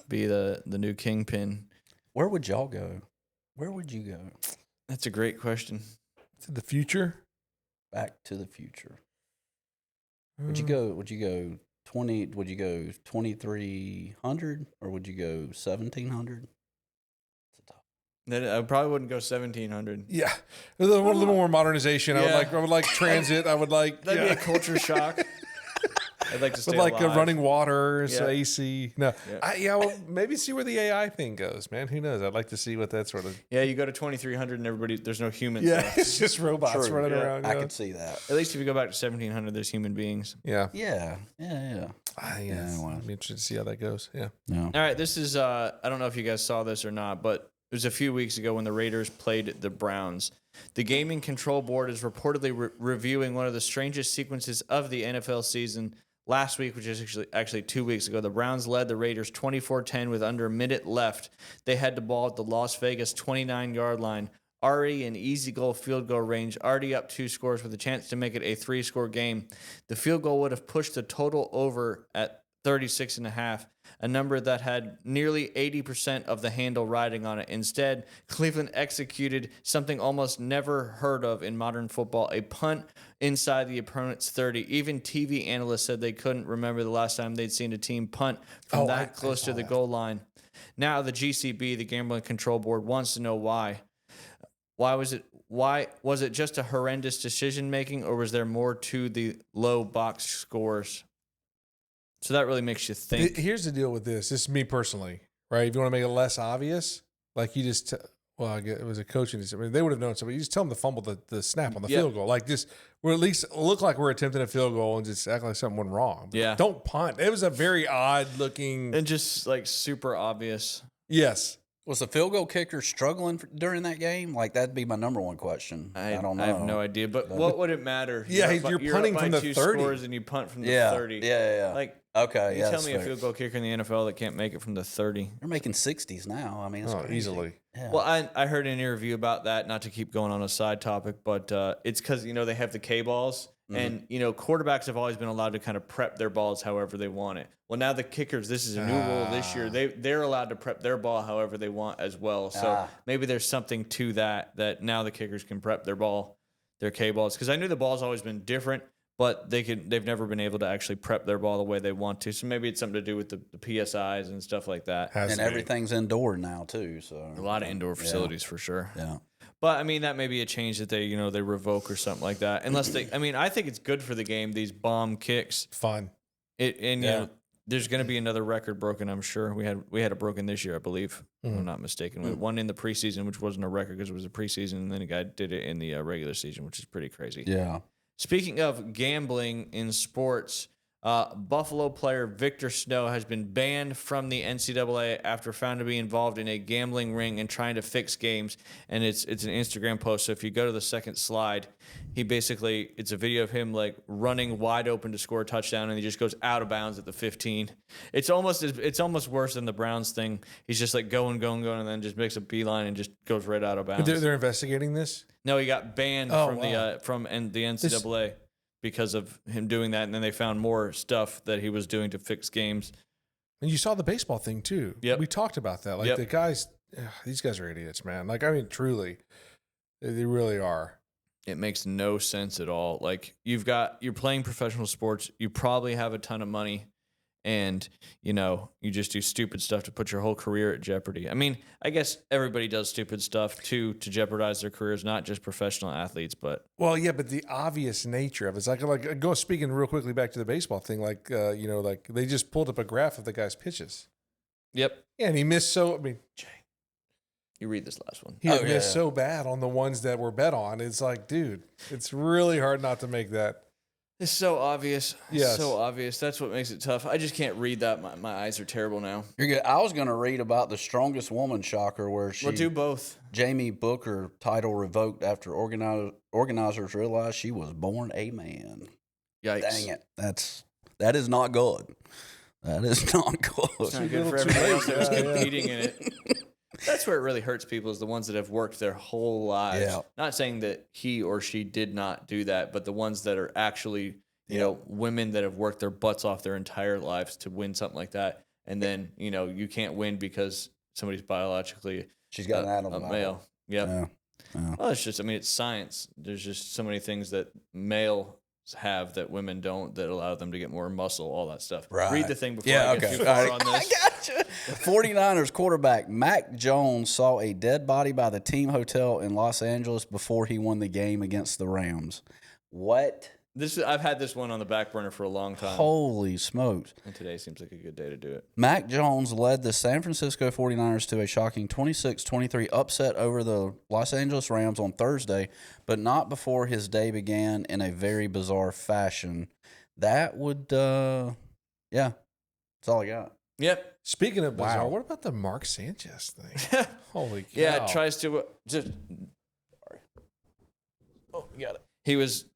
Be the new kingpin. Where would y'all go? Where would you go? That's a great question. To the future? Back to the future. Would you go 2300 or would you go 1700? I probably wouldn't go 1700. Yeah. A little more modernization. Yeah. I would like transit. I would like That'd be a culture shock. I'd like to stay With like alive. running water, Yeah. AC. No, Yeah. well, maybe see where the AI thing goes, man. Who knows? I'd like to see what that sort of. Yeah, you go to 2300 and everybody, there's no humans Yeah, left. it's just robots True. running Yeah. around. I could see that. At least if you go back to 1700, there's human beings. Yeah. Yeah. Yeah, well. I'd be interested to see how that goes. Yeah. No. All right, this is, I don't know if you guys saw this or not, but it was a few weeks ago when the Raiders played the Browns. The Gaming Control Board is reportedly reviewing one of the strangest sequences of the NFL season last week, which is actually 2 weeks ago. The Browns led the Raiders 24-10 with under a minute left. They had the ball at the Las Vegas 29-yard line. Already an easy goal field goal range, already up 2 scores with a chance to make it a 3-score game. The field goal would have pushed the total over at 36.5, a number that had nearly 80% of the handle riding on it. Instead, Cleveland executed something almost never heard of in modern football, a punt inside the opponent's 30. Even TV analysts said they couldn't remember the last time they'd seen a team punt from close to the goal line. Now the GCB, the Gambling Control Board, wants to know why. Why was it just a horrendous decision making, or was there more to the low box scores? So that really makes you think. Here's the deal with this. This is me personally, right? If you want to make it less obvious, like you just, I guess it was a coaching decision. I mean, they would have known something. You just tell them to fumble the snap on the field goal. Like just, we're at least look like we're attempting a field goal and just act like something went wrong. But Yeah. don't punt. It was a very odd looking. And just like super obvious. Yes. Was the field goal kicker struggling during that game? Like, that'd be my number one question. I don't know. I have no idea. But what would it matter? Yeah, you're punting up by from the 2 30. scores and you punt from the Yeah. 30. Yeah. Like, Okay, you yeah, tell that's me a fair. field goal kicker in the NFL that can't make it from the 30. They're making 60s now. I mean, it's crazy. Easily. Yeah. Well, I heard an interview about that, not to keep going on a side topic, but it's because, they have the K-balls. And, quarterbacks have always been allowed to kind of prep their balls however they want it. Well, now the kickers, this is a new rule this year. They're allowed to prep their ball however they want as well. So maybe there's something to that now the kickers can prep their K-balls. Because I knew the ball's always been different, but they've never been able to actually prep their ball the way they want to. So maybe it's something to do with the PSIs and stuff like that. And everything's indoor now, too. So A lot of indoor facilities for sure. Yeah. But, I mean, that may be a change that they revoke or something like that. Unless I think it's good for the game, these bomb kicks. Fun. There's going to be another record broken, I'm sure. We had it broken this year, I believe, if I'm not mistaken. We had one in the preseason, which wasn't a record because it was a preseason, and then a guy did it in the regular season, which is pretty crazy. Yeah. Speaking of gambling in sports, Buffalo player Victor Snow has been banned from the NCAA after found to be involved in a gambling ring and trying to fix games. And it's an Instagram post. So if you go to the second slide, it's a video of him like running wide open to score a touchdown, and he just goes out of bounds at the 15. It's almost worse than the Browns thing. He's just like going, and then just makes a beeline and just goes right out of bounds. They're investigating this? No, he got banned from the NCAA because of him doing that, and then they found more stuff that he was doing to fix games. And you saw the baseball thing too. Yep. We talked about that. Like the guys, these guys are idiots, man. Like, I mean, truly, they really are. It makes no sense at all. Like, you're playing professional sports. You probably have a ton of money, and you just do stupid stuff to put your whole career at jeopardy. I mean, I guess everybody does stupid stuff to jeopardize their careers, not just professional athletes, but But the obvious nature of it's like go speaking real quickly back to the baseball thing. Like, like they just pulled up a graph of the guy's pitches. Yep. Yeah, and he missed Jay. You read this last one. He missed so bad on the ones that were bet on. It's like, dude, it's really hard not to make that. It's so obvious. Yes. So obvious. That's what makes it tough. I just can't read that. My eyes are terrible now. You're good. I was going to read about the strongest woman shocker where We'll do both. Jamie Booker title revoked after organizers realized she was born a man. Yikes. Dang it. That is not good. That is not good. It's not good for everybody else that was competing in it. That's where it really hurts people, is the ones that have worked their whole lives. Yeah. Not saying that he or she did not do that, but the ones that are actually, women that have worked their butts off their entire lives to win something like that. And then, you can't win because somebody's biologically She's got an animal a male. Yep. Yeah. Well, it's science. There's just so many things that males have that women don't, that allow them to get more muscle, all that stuff. Right. Read the thing before I get too far on this. I gotcha. 49ers quarterback Mac Jones saw a dead body by the team hotel in Los Angeles before he won the game against the Rams. What? I've had this one on the back burner for a long time. Holy smokes. And today seems like a good day to do it. Mac Jones led the San Francisco 49ers to a shocking 26-23 upset over the Los Angeles Rams on Thursday, but not before his day began in a very bizarre fashion. That would, that's all I got. Yep. Speaking of bizarre, what about the Mark Sanchez thing? Holy cow. Yeah, it tries to just. Sorry. Oh, you got it. He was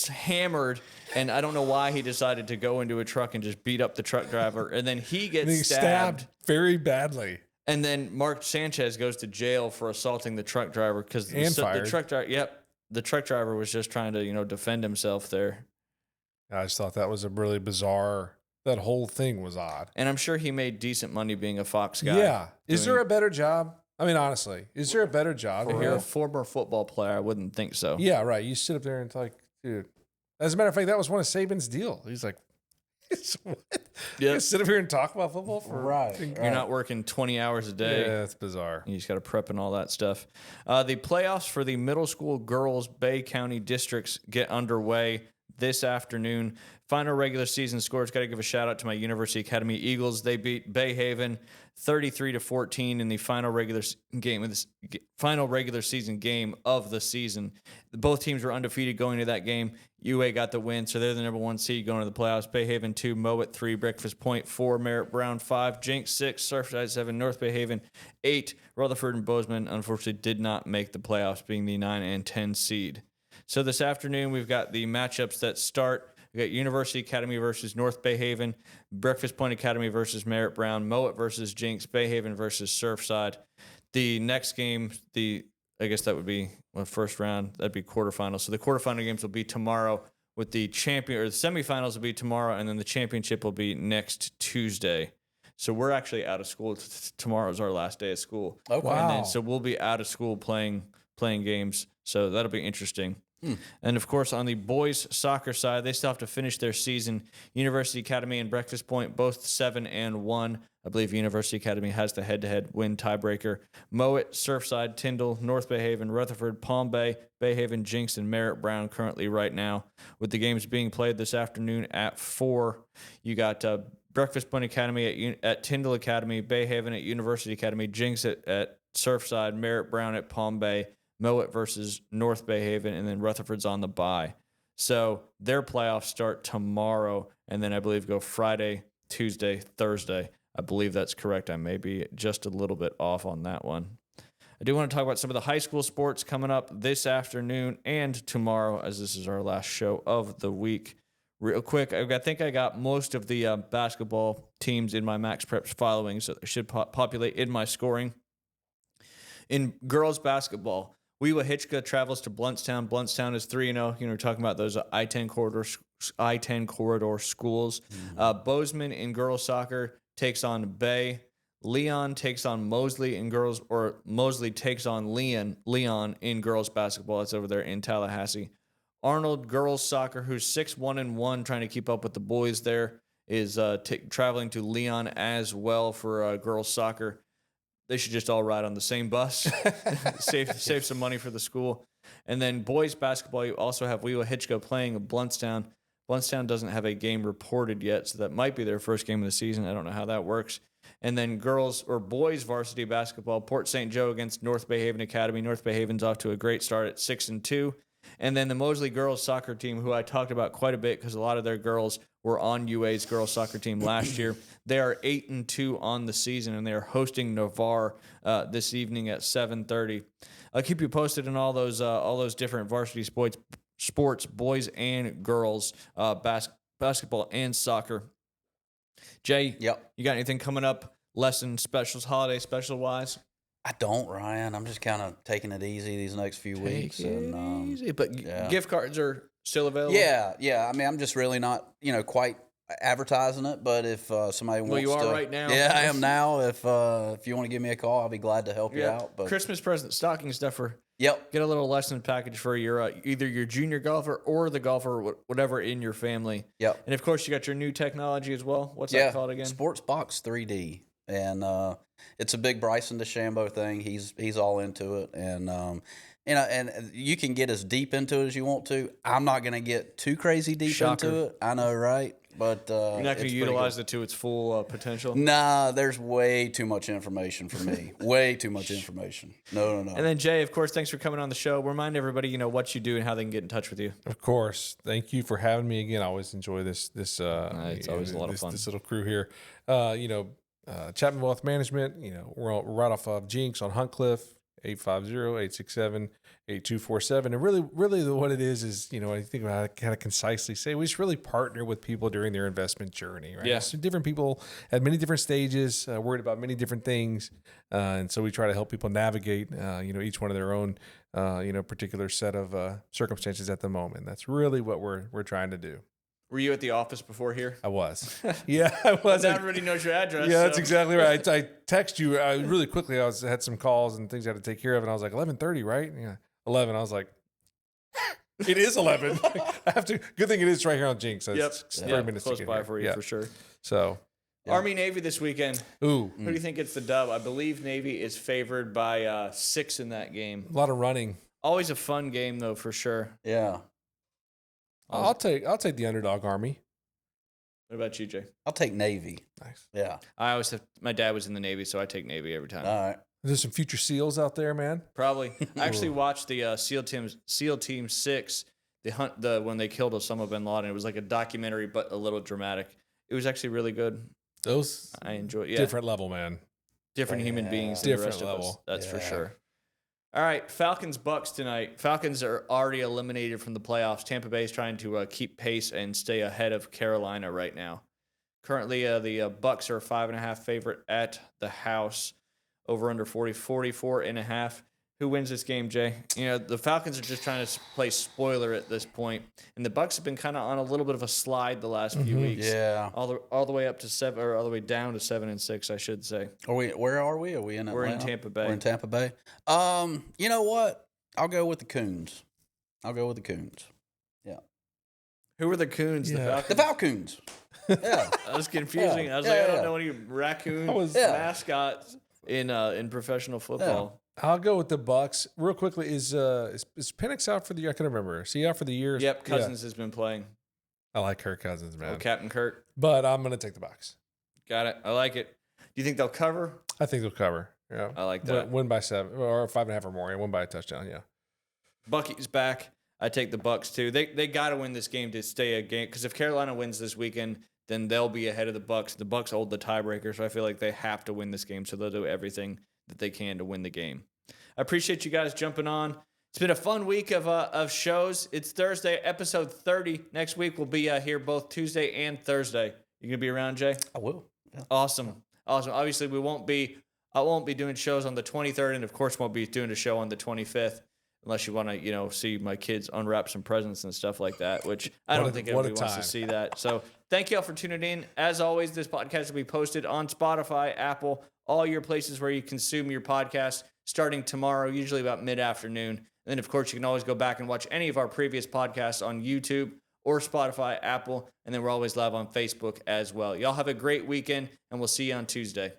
hammered, and I don't know why he decided to go into a truck and just beat up the truck driver, and then he gets stabbed very badly. And then Mark Sanchez goes to jail for assaulting the truck driver because the truck driver. Yep, the truck driver was just trying to defend himself there. I just thought that was a really bizarre. That whole thing was odd. And I'm sure he made decent money being a Fox guy. Yeah. Is there a better job? I mean, honestly, is there a better job? If you're a former football player, I wouldn't think so. Yeah, right. You sit up there and like, dude. As a matter of fact, that was one of Saban's deal. He's like, what? Yeah. Sit up here and talk about football for You're not working 20 hours a day. Yeah, that's bizarre. You just got to prep and all that stuff. The playoffs for the middle school girls Bay County districts get underway this afternoon. Final regular season scores. Got to give a shout out to my University Academy Eagles. They beat Bay Haven 33-14 in the final regular season game of the season. Both teams were undefeated going into that game. UA got the win, so they're the number 1 seed going to the playoffs. Bay Haven 2, Mowat 3, Breakfast Point 4, Merritt Brown 5, Jinx 6, Surfside 7, North Bay Haven 8. Rutherford and Bozeman unfortunately did not make the playoffs, being the 9 and 10 seed. So this afternoon we've got the matchups that start. We got University Academy versus North Bay Haven, Breakfast Point Academy versus Merritt Brown, Mowat versus Jinx, Bay Haven versus Surfside. The next game, I guess that would be first round. That'd be quarterfinals. So the quarterfinal games will be tomorrow, with the semifinals will be tomorrow, and then the championship will be next Tuesday. So we're actually out of school. Tomorrow's our last day of school. Okay. Wow. And then, so we'll be out of school playing games. So that'll be interesting. And, of course, on the boys' soccer side, they still have to finish their season. University Academy and Breakfast Point, both 7-1. I believe University Academy has the head-to-head win tiebreaker. Mowat, Surfside, Tyndall, North Bay Haven, Rutherford, Palm Bay, Bay Haven, Jinx, and Merritt Brown currently right now. With the games being played this afternoon at 4, you got Breakfast Point Academy at Tyndall Academy, Bay Haven at University Academy, Jinx at Surfside, Merritt Brown at Palm Bay, Mowat versus North Bay Haven, and then Rutherford's on the bye. So their playoffs start tomorrow, and then I believe go Friday, Tuesday, Thursday. I believe that's correct. I may be just a little bit off on that one. I do want to talk about some of the high school sports coming up this afternoon and tomorrow, as this is our last show of the week. Real quick, I think I got most of the basketball teams in my Max Preps following, so they should populate in my scoring. In girls basketball, Wewa Hitchka travels to Bluntstown. Bluntstown is 3-0. We're talking about those I-10 corridor schools. Bozeman in girls soccer takes on Bay. Leon takes on Mosley in girls, or Mosley takes on Leon in girls basketball. That's over there in Tallahassee. Arnold girls soccer, who's 6-1-1, trying to keep up with the boys there, is traveling to Leon as well for girls soccer. They should just all ride on the same bus, save some money for the school. And then boys basketball, you also have Wheeler Hitchcock playing Bluntstown. Bluntstown doesn't have a game reported yet, so that might be their first game of the season. I don't know how that works. And then girls or boys varsity basketball, Port St. Joe against North Bay Haven Academy. North Bay Haven's off to a great start at 6-2. And then the Mosley girls soccer team, who I talked about quite a bit because a lot of their girls were on UA's girls soccer team last year. They are 8-2 on the season, and they are hosting Navarre this evening at 7:30. I'll keep you posted on all those different varsity sports, boys and girls, basketball and soccer. Jay, Yep. You got anything coming up, lesson specials, holiday special wise? I don't, Ryan. I'm just kind of taking it easy these next few weeks. And Easy, but gift cards are still available? Yeah. I mean, I'm just really not, quite advertising it, but if somebody wants to. Well, you are right now. Yeah, I am now. If you want to give me a call, I'll be glad to help you out. But Christmas present, stocking stuffer. Yep. Get a little lesson package for your either your junior golfer or the golfer, whatever in your family. Yep. And of course, you got your new technology as well. What's that called again? Sportsbox 3D, and it's a big Bryson DeChambeau thing. He's all into it, and and you can get as deep into it as you want to. I'm not going to get too crazy deep into it. I know, right? But you're not going to utilize it to its full potential. Nah, there's way too much information for me. Way too much information. No. And then Jay, of course, thanks for coming on the show. Remind everybody, what you do and how they can get in touch with you. Of course, thank you for having me again. I always enjoy this. It's always a lot of fun. This little crew here. Chapman Wealth Management. We're right off of Jinx on Huntcliffe. 850-867-8247. And really what it is, when you think about it, kind of concisely say, we just really partner with people during their investment journey, right? Yeah. So different people at many different stages, worried about many different things. And so we try to help people navigate, each one of their own, particular set of circumstances at the moment. That's really what we're trying to do. Were you at the office before here? I was. Yeah, I was. Everybody knows your address. Yeah, that's exactly right. I text you really quickly. I had some calls and things I had to take care of, and I was like, 11:30, right? Yeah, 11. I was like, it is 11. I have to. Good thing it is right here on Jinx. It's 30 minutes close to get by here. for you for sure. So, Army Navy this weekend. Ooh, who do you think gets the dub? I believe Navy is favored by 6 in that game. A lot of running. Always a fun game though, for sure. Yeah. I'll take the underdog Army. What about you, Jay? I'll take Navy. Nice. Yeah. I always have. My dad was in the Navy, so I take Navy every time. All right. There's some future SEALs out there, man. Probably. I actually watched the SEAL Team 6, when they killed Osama bin Laden. It was like a documentary, but a little dramatic. It was actually really good. Those I enjoy. Yeah. different level, man. Different human beings. Than Different the rest level. Of us. That's for sure. All right, Falcons-Bucks tonight. Falcons are already eliminated from the playoffs. Tampa Bay is trying to keep pace and stay ahead of Carolina right now. Currently, the Bucks are a 5.5 favorite at the house. Over under 44.5. Who wins this game, Jay? The Falcons are just trying to play spoiler at this point, and the Bucks have been kind of on a little bit of a slide the last few weeks. Yeah. All the way up to 7, or all the way down to 7-6, I should say. Where are we? Are we in Atlanta? We're in Tampa Bay. We're in Tampa Bay. You know what? I'll go with the Coons. Yeah. Who are the Coons? Yeah. The Falcons. Yeah. That was confusing. Yeah. I was Yeah, like, I yeah. don't know any raccoon mascots in professional football. I'll go with the Bucks. Real quickly, is Penix out for the year? I can't remember. Is he out for the year? Yep, Cousins has been playing. I like Kirk Cousins, man. Oh, Captain Kirk. But I'm going to take the Bucks. Got it. I like it. Do you think they'll cover? I think they'll cover. Yeah. I like that. Win by 7 or 5.5 or more. Yeah, win by a touchdown. Yeah. Bucky's back. I take the Bucks too. They got to win this game to stay a game, because if Carolina wins this weekend, then they'll be ahead of the Bucks. The Bucks hold the tiebreaker, so I feel like they have to win this game. So they'll do everything that they can to win the game. I appreciate you guys jumping on. It's been a fun week of shows. It's Thursday, episode 30. Next week we'll be here both Tuesday and Thursday. You gonna be around, Jay? I will. Yeah. Awesome. Obviously, I won't be doing shows on the 23rd, and of course won't be doing a show on the 25th. Unless you want to, see my kids unwrap some presents and stuff like that, which I don't think everybody wants to see that. So thank you all for tuning in. As always, this podcast will be posted on Spotify, Apple, all your places where you consume your podcast starting tomorrow, usually about mid-afternoon. And then, of course, you can always go back and watch any of our previous podcasts on YouTube or Spotify, Apple, and then we're always live on Facebook as well. Y'all have a great weekend, and we'll see you on Tuesday.